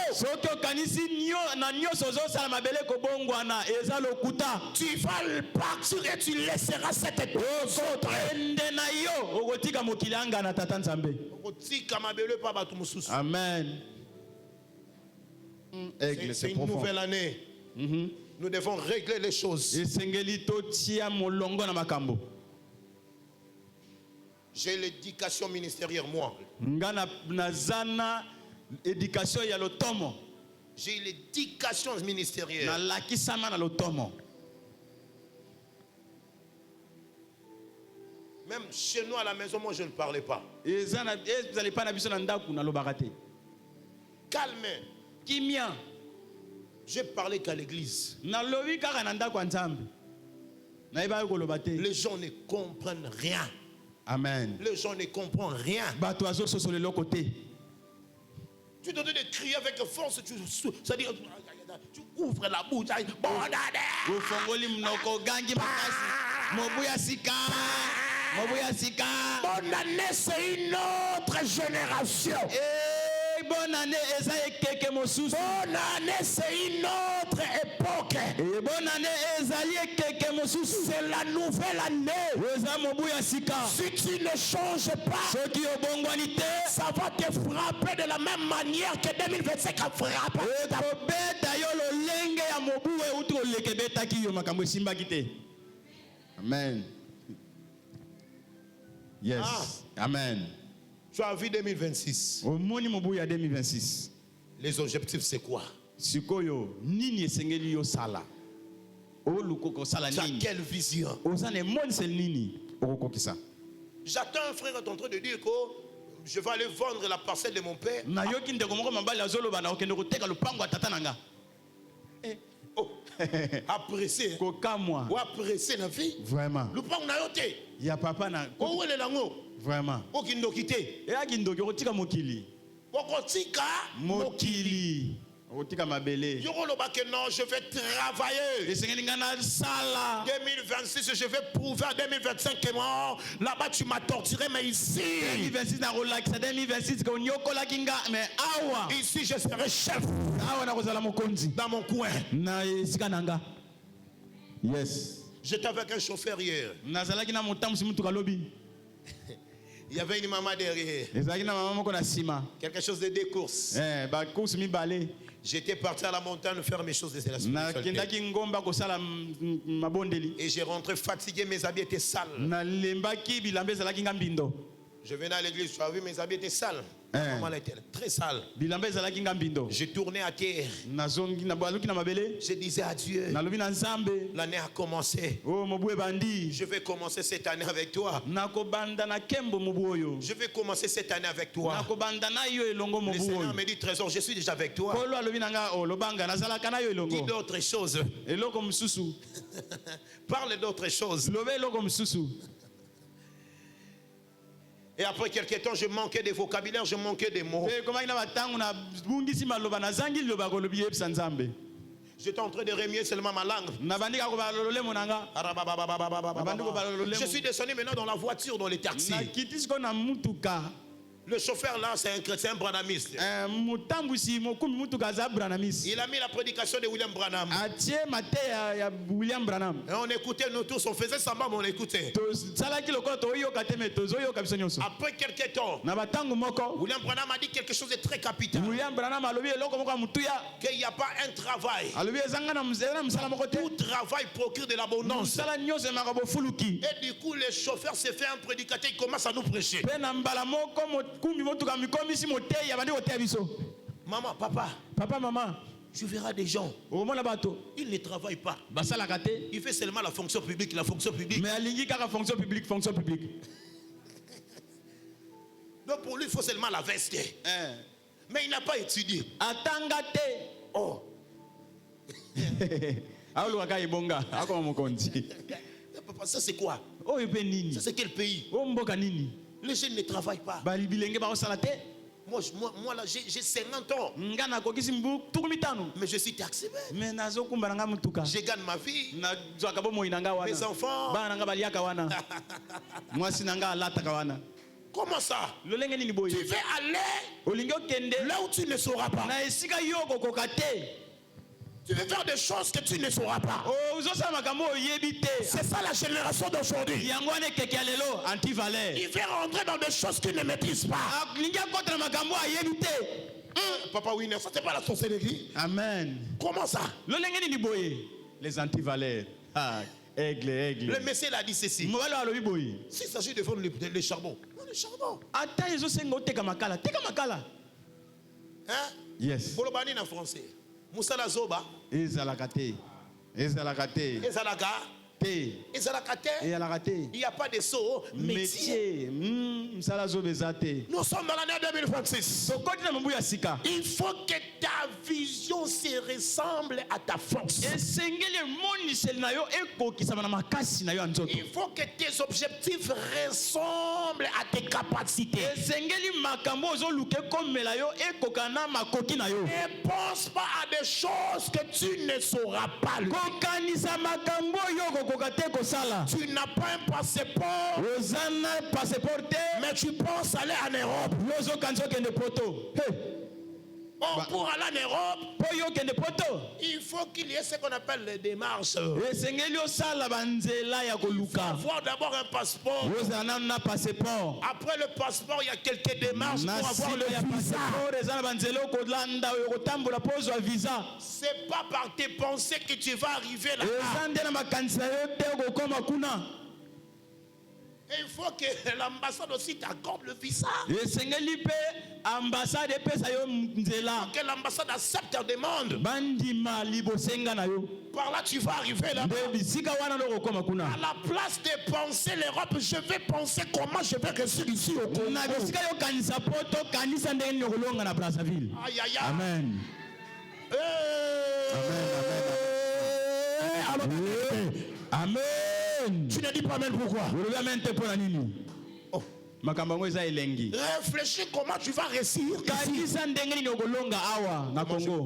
Tu vas le partir et tu laisseras cette terre aux autres. Amen. C'est une nouvelle année. Nous devons régler les choses. J'ai l'éducation ministérielle, moi. J'ai l'éducation ministérielle. Même chez nous à la maison, moi je ne parlais pas. Calme. J'ai parlé qu'à l'église. Les gens ne comprennent rien. Amen. Les gens ne comprennent rien. Tu te donnes de crier avec force, c'est-à-dire, tu ouvres la bouche. Bonne année. Bonne année, c'est une autre génération. Bonne année, bonne année, c'est une autre époque. Bonne année, c'est la nouvelle année. Si tu ne changes pas, ça va te frapper de la même manière que 2025 a frappé. Amen. Yes. Amen. Tu as vu 2026. Les objectifs, c'est quoi? Tu as quelle vision? J'attends un frère en train de dire que je vais aller vendre la parcelle de mon père. Oh, apprécié. Ou apprécié la vie. Vraiment. Le pan na yote. Ya papa na. Ko wele lango. Vraiment. O kindo kite. E akindo kotika mokili. Okotika mokili. Okotika mabele. Yoko lo bake non, je vais travailler. 2026, je vais prouver à 2025 que moi, là-bas tu m'as torturé, mais ici. 2026 na relax, 2026 ko nyokola kinga, mais awa. Ici je serai chef. Awa na kozala mokonzi. Dans mon coin. Na esika nanga. Yes. J'étais avec un chauffeur hier. Nazalaki na motambusi mutuka lobi. Il y avait une maman derrière. Quelque chose de deux courses. J'étais parti à la montagne faire mes choses de la spiritualité. Et j'ai rentré fatigué, mes habits étaient sales. Je venais à l'église, tu as vu, mes habits étaient sales. Maman était très sale. J'ai tourné à terre. Je disais à Dieu, l'année a commencé. Je vais commencer cette année avec toi. Je vais commencer cette année avec toi. Le Seigneur me dit, Trésor, je suis déjà avec toi. Dis d'autres choses. Parle d'autres choses. Et après quelques temps, je manquais de vocabulaire, je manquais de mots. J'étais en train de remuer seulement ma langue. Je suis descendu maintenant dans la voiture, dans les taxis. Le chauffeur là, c'est un chrétien branhamiste. Il a mis la prédication de William Branham. Et on écoutait nous tous, on faisait semblant, mais on écoutait. Après quelques temps, William Branham a dit quelque chose de très capital. Qu'il n'y a pas un travail. Tout travail procure de l'abondance. Et du coup, le chauffeur s'est fait un prédicateur, il commence à nous prêcher. Maman, papa, maman, tu verras des gens. Ils ne travaillent pas. Il fait seulement la fonction publique, Donc pour lui, il faut seulement la veste. Mais il n'a pas étudié. Oh. Papa, ça c'est quoi? Ça c'est quel pays? Les jeunes ne travaillent pas. Moi là, j'ai 50 ans. Mais je suis taximan. Je gagne ma vie. Mes enfants. Comment ça? Tu veux aller là où tu ne sauras pas. Tu veux faire des choses que tu ne sauras pas. C'est ça la génération d'aujourd'hui. Il veut rentrer dans des choses qu'il ne maîtrise pas. Papa Winner, ça c'est pas la sorcellerie. Amen. Comment ça? Les antivalères. Aigle. Le Messie l'a dit ceci. S'il s'agit de vendre le charbon. Non, le charbon. Hein? Yes. Bolobani en français. Moussala Zoba. Ezalakate. Il n'y a pas de saut. Métier. Nous sommes dans l'année 2026. Il faut que ta vision se ressemble à ta force. Il faut que tes objectifs ressemblent à tes capacités. Ne pense pas à des choses que tu ne sauras pas. Tu n'as pas un passeport, mais tu penses aller en Europe. Pour aller en Europe, il faut qu'il y ait ce qu'on appelle les démarches. Il faut avoir d'abord un passeport. Après le passeport, il y a quelques démarches pour avoir le visa. C'est pas par tes pensées que tu vas arriver là-bas. Et il faut que l'ambassade aussi t'accorde le visa. Que l'ambassade accepte ta demande. Par là, tu vas arriver là-bas. À la place de penser l'Europe, je vais penser comment je vais réussir ici au Congo. Aïe, aïe, aïe. Amen. Amen. Tu ne dis pas amen pourquoi? Oh. Réfléchis comment tu vas réussir.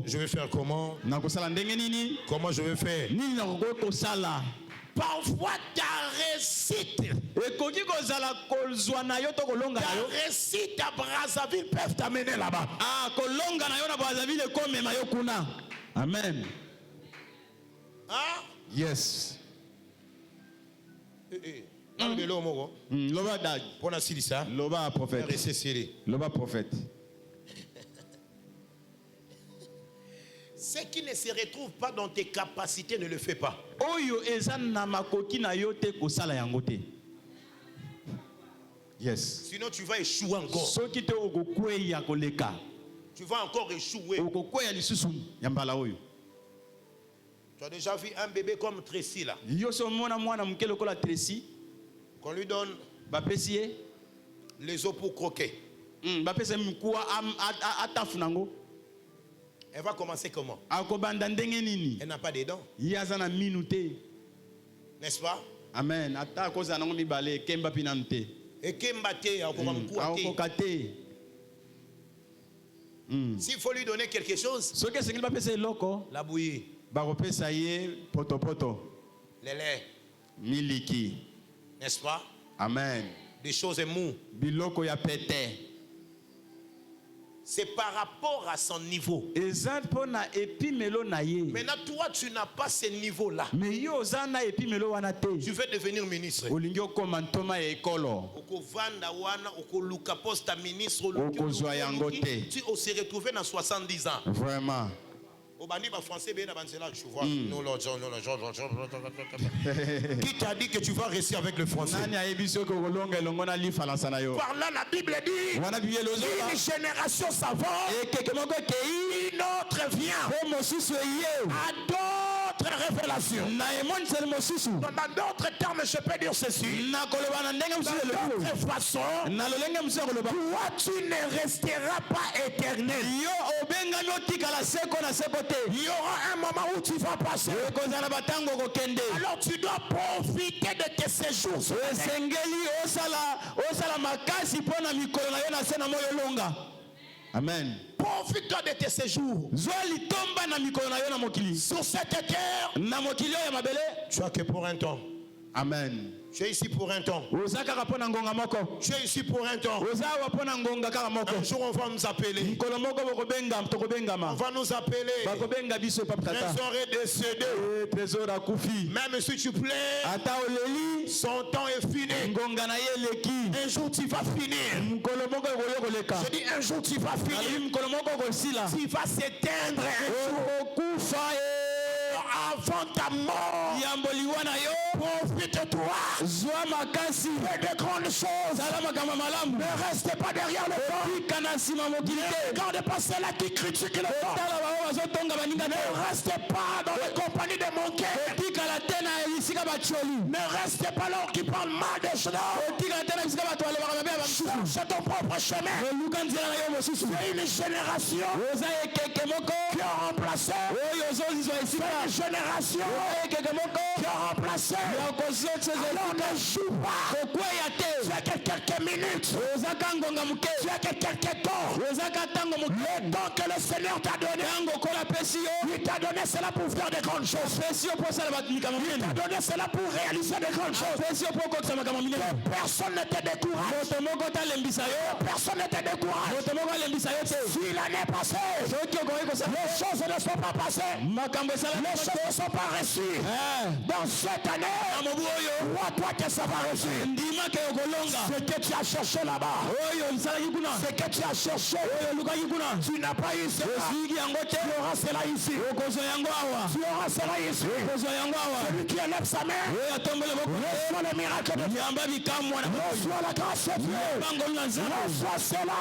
Je vais faire comment? Comment je vais faire? Parfois ta réussite à Brazzaville peuvent t'amener là-bas. Amen. Hein? Yes. Loba prophète. Ce qui ne se retrouve pas dans tes capacités, ne le fais pas. Yes. Sinon tu vas échouer encore. Tu vas encore échouer. Tu as déjà vu un bébé comme Tracy là? Qu'on lui donne les os pour croquer. Elle va commencer comment? Elle n'a pas de dents. N'est-ce pas? Amen. Et s'il faut lui donner quelque chose, la bouillie, le lait, miliki, n'est-ce pas? Amen. Des choses moues. Biloko ya pete. c'est par rapport à son niveau. Maintenant, toi, tu n'as pas ce niveau-là. Tu veux devenir ministre. Tu se retrouver dans 70 ans. Vraiment. Qui t'a dit que tu vas rester avec le français? Par là, la Bible dit une génération savante, une autre vient à d'autres révélations. Dans d'autres termes, je peux dire ceci. Dans d'autres façons, toi, tu ne resteras pas éternel. Il y aura un moment où tu vas passer. Alors tu dois profiter de tes séjours. Amen. Profite-toi de tes séjours. Sur cette terre, tu as que pour un temps. Amen. Tu es ici pour un temps. Tu es ici pour un temps. Un jour on va nous appeler. On va nous appeler. Trésor est décédé. Même si tu plais, son temps est fini. Un jour tu vas finir. Je dis un jour tu vas finir. Tu vas s'éteindre un jour. Avant ta mort, profite-toi. Fais de grandes choses. Ne reste pas derrière le temps. Regarde pas ceux-là qui critiquent le temps. Ne reste pas dans les compagnies de manquer. Ne reste pas là qui parle mal des choses. Cherche ton propre chemin. C'est une génération qui a remplacé. Une génération qui a remplacé. Alors ne joue pas. Tu as que quelques minutes. Tu as que quelques temps. Le temps que le Seigneur t'a donné, il t'a donné cela pour faire de grandes choses. Il t'a donné cela pour réaliser de grandes choses. Personne ne te décourage. Personne ne te décourage. Si l'année passée, les choses ne sont pas passées, les choses ne sont pas reçues. Dans cette année, toi que ça va reçu. Ce que tu as cherché là-bas, ce que tu as cherché, tu n'as pas eu cela. Tu auras cela ici. Tu auras cela ici. Celui qui élève sa main reçoit le miracle de Dieu. Reçoit la grâce de Dieu. Reçoit cela.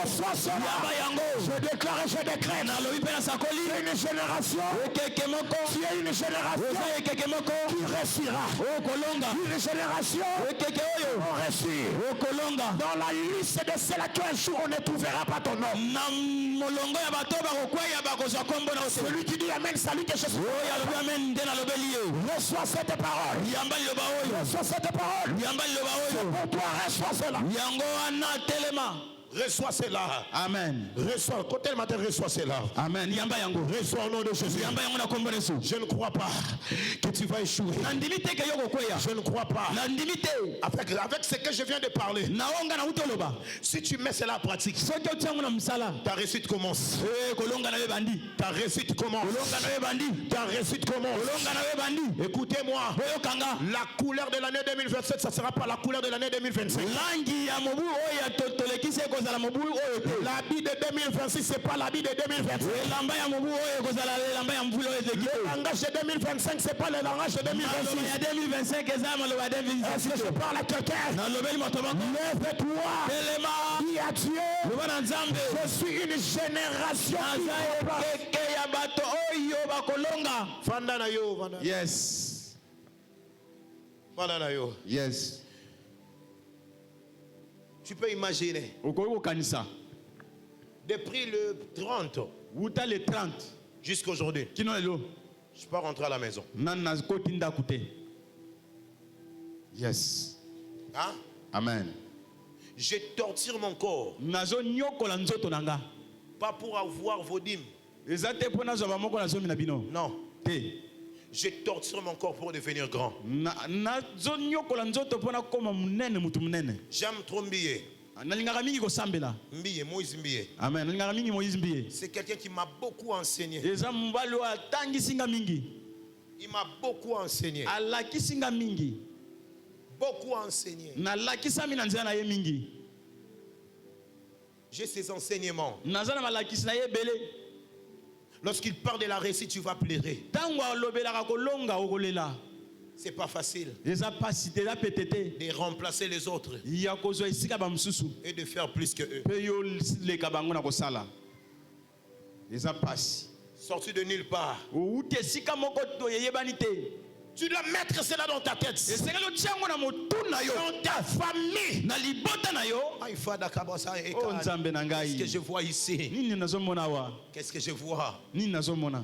Reçoit cela. Je déclare et je décrète. C'est une génération. Tu es une génération qui réussira. Une génération qui réussit. Dans la liste de ceux-là qui un jour on ne trouvera pas ton nom. Celui qui dit Amen, salut que je suis. Reçois cette parole. Reçois cette parole. C'est pour toi, reçois cela. Reçois cela. Amen. Reçois. Côté le matin, reçois cela. Amen. Reçois au nom de Jésus. Je ne crois pas que tu vas échouer. Je ne crois pas. Avec ce que je viens de parler. Si tu mets cela en pratique, ta réussite commence. Ta réussite commence. Ta réussite commence. Écoutez-moi. La couleur de l'année 2027, ça ne sera pas la couleur de l'année 2025. L'habit de 2026, c'est pas l'habit de 2025. Le langage de 2025, c'est pas le langage de 2026. Est-ce que je parle à quelqu'un? Lève-toi. Dis à Dieu. Je suis une génération. Yes. Yes. Tu peux imaginer. Depuis le 30 jusqu'à aujourd'hui, je ne suis pas rentré à la maison. Yes. Hein? Amen. Je torture mon corps. Pas pour avoir vos dîmes. Non. Je torture mon corps pour devenir grand. J'aime trop m'habiller. Mbiye, Moïse Mbiye. Amen. C'est quelqu'un qui m'a beaucoup enseigné. Il m'a beaucoup enseigné. Beaucoup enseigné. J'ai ses enseignements. Lorsqu'il parle de la réussite, tu vas pleurer. C'est pas facile de remplacer les autres et de faire plus que eux. Sorti de nulle part. Tu dois mettre cela dans ta tête. Dans ta famille. Qu'est-ce que je vois ici? Qu'est-ce que je vois?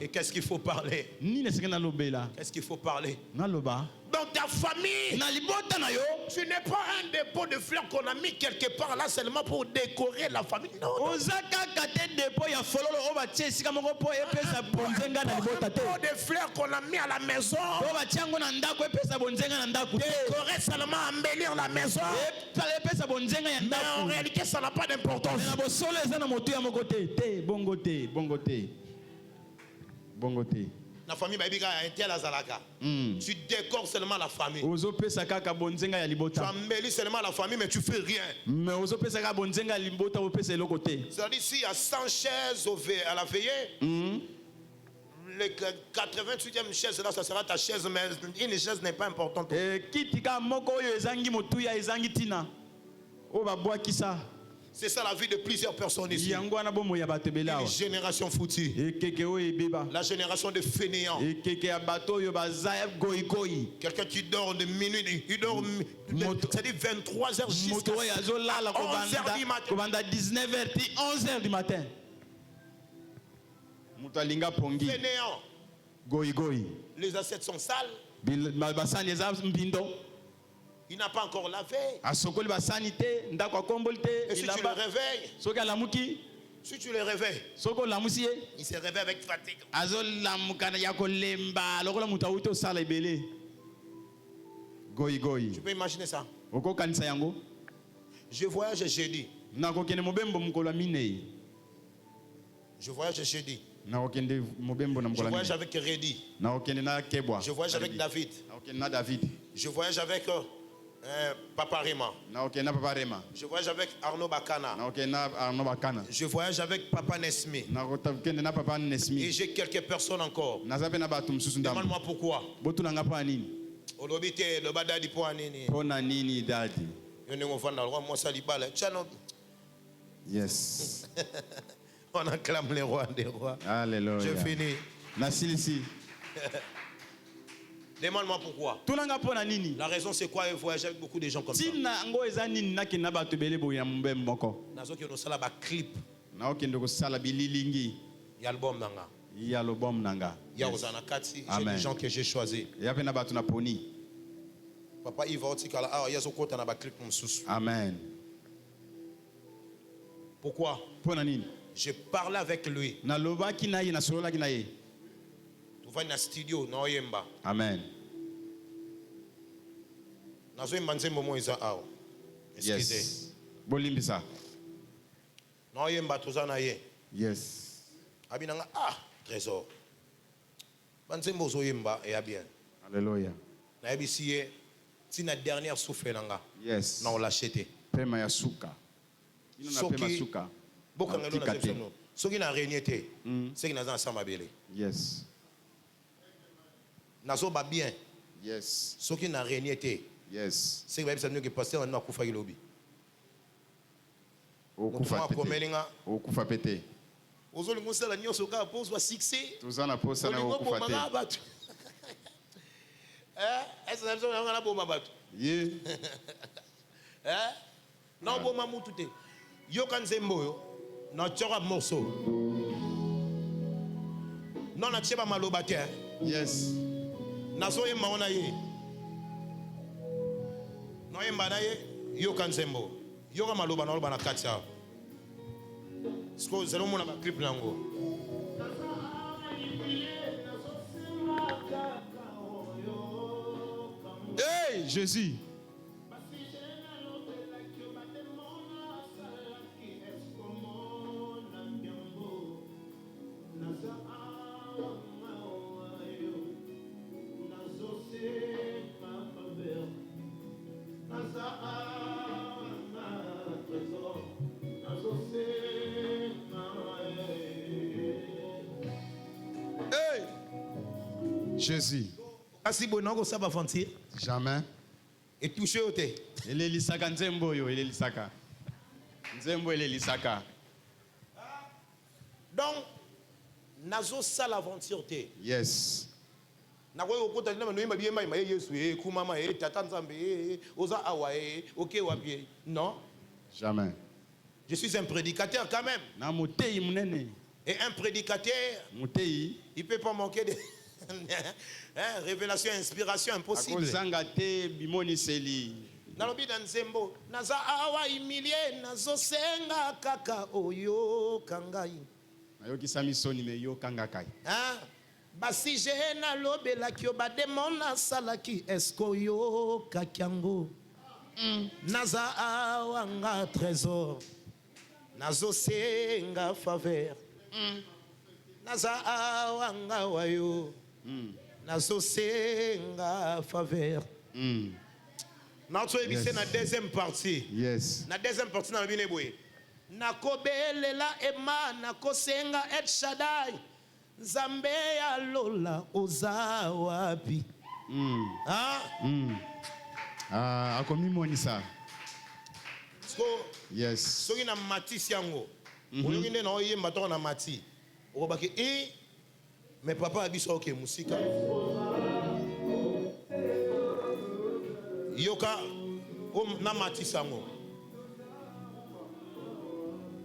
Et qu'est-ce qu'il faut parler? Qu'est-ce qu'il faut parler? Dans ta famille, tu n'es pas un dépôt de fleurs qu'on a mis quelque part là seulement pour décorer la famille. Non. Un dépôt de fleurs qu'on a mis à la maison. Décorer seulement, embellir la maison. Mais en réalité, ça n'a pas d'importance. La famille tu décores seulement la famille. Tu embellis seulement la famille, mais tu fais rien. C'est-à-dire, s'il y a 100 chaises à la veillée, le 88e chaise, là, ça sera ta chaise, mais une chaise n'est pas importante. C'est ça la vie de plusieurs personnes ici. Une génération foutue. La génération de fainéants. Quelqu'un qui dort de minuit. Il dort, c'est-à-dire 23h jusqu'à 11h du matin. 19h, 11h du matin. Fainéants. Les assiettes sont sales. Il n'a pas encore lavé. Et si tu le réveilles, il se réveille avec fatigue. Tu peux imaginer ça? Je voyage jeudi. Je voyage jeudi. Je voyage avec Reddy. Je voyage avec David. Je voyage avec Papa Rema. Je voyage avec Arnaud Bakana. Je voyage avec Papa Nesmi. Et j'ai quelques personnes encore. Demande-moi pourquoi. Yes. On acclame les rois des rois. Alléluia. Je finis. Merci. Demande-moi pourquoi. La raison c'est quoi? Voyager avec beaucoup de gens comme ça. Clip. Il y a album nanga. Il y a Ozanakati. J'ai des gens que j'ai choisis. Papa il va aussi il y a Zokota na ba clip msusu. Amen. Pourquoi? Je parlais avec lui. Tu vas dans le studio, na oyemba. Amen. Excusez. Bolimbisa. Na oyemba tozana ye. Yes. Abinanga trésor. Banzembo zoyemba et bien. Alléluia. Na ebisiye ti na dernière souffle nanga. Yes. Na on l'acheter. Pema ya suka. Ino na pema suka. Bokangelo na zemsono. Soki na réunité. C'est que na za samba bele. Yes. Nazo ba bien. Yes. Soki na réunité. Yes. C'est que ça que pasteur na kufa ilobi. Okufa pete. Ozoli musala nyoso ka poswa succès. Tuzana posa na okufa te. Est-ce que nous avons bomba batu? Yeah. Non bomba mutu te. Yo kanzembo yo na tchora morceau. Non na tcheba maloba te. Yes. Nazo yemba ona ye. No yemba na ye yo kanzembo. Yo ka maloba na loba na katsa. Sko zelo mona ba clip nango. Hey, Jésus. Jésus. Jamais. Et touché au thé. Il est lisaka nzembo yo, il est lisaka. Nzembo il est lisaka. Donc, nazo sala aventure té. Yes. Nakoy okota na manoyima biyema ma Yesu kumama tata nzambe oza awa OK wapie. Non. Jamais. Je suis un prédicateur quand même. Na mutei munene. Et un prédicateur, mutei, il peut pas manquer de révélation, inspiration impossible. Akozangate bimoni seli. Nalobi na nzembo naza awa imilie nazo senga kaka oyo kangai. Ayoki samisoni me yo kangakai. Hein? Basi je na lobela kyo ba demona salaki esko yo kakyango. Naza awa nga trésor. Nazo senga faveur. Naza awa nga wayo. Nazo senga faveur. Notre émission na deuxième partie. Yes. Na deuxième partie na bine boye. Nakobelela ema nakosenga et Shaddai. Nzambe ya lola oza wapi. Ah, akomi monisa. So yes. Soki na mati siango. Oyoki nde na oyemba to na mati. Okobaki mais papa abiso ok musika. Yoka na mati sango.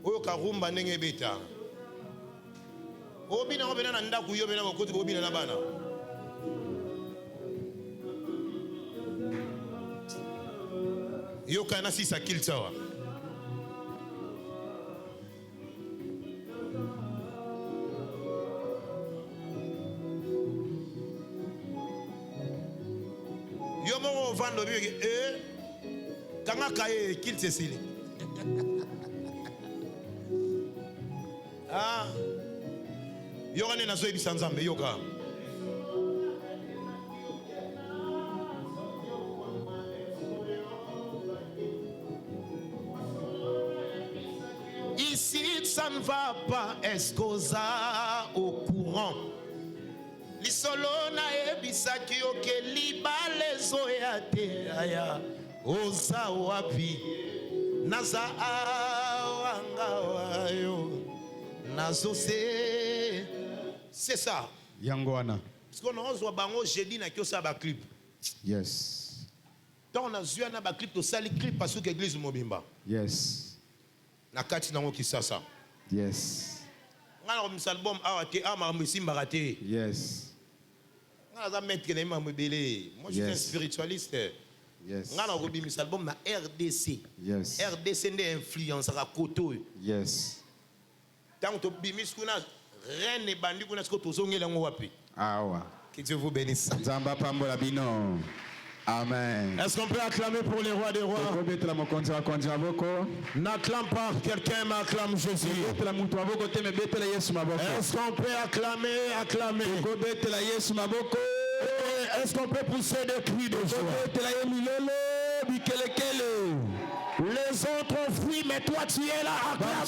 Oyoka rumba ndenge beta. Obina obina na ndaku yo bena kokoti obina na bana. Yoka na sisa kiltawa. Yo mo vando bi kanga kaye kilte sili. Yoka ne nazo ebisa nzambe yoka. Ici ça ne va pas, est-ce qu'on a au courant? Lisolo na ebisa kiyoke libale zoyate aya oza wapi naza awanga wayo nazo c'est ça Yangoana. parce qu'on a ozwa bango jeudi na kiosa ba clip. Yes. Donc on a zua na ba clip to sali clip parce que église mobimba. Yes. Na kati nango kisasa. Yes. Ngana ko album awate ama musimba raté. Yes. Moi je suis un spiritualiste. Yes. Ngana ko bimisa album na RDC. Yes. RDC nde influence ra koto. Yes. Tant to bimis kuna reine bandi kuna sko tozongela ngo wapi. Awa. Que Dieu vous bénisse. Nzamba pambola bino. Amen. Est-ce qu'on peut acclamer pour les rois des rois? N'acclame pas, quelqu'un m'acclame Jésus. Est-ce qu'on peut acclamer? Est-ce qu'on peut pousser des cris de joie? Les autres ont fui, mais toi tu es là. Acclame.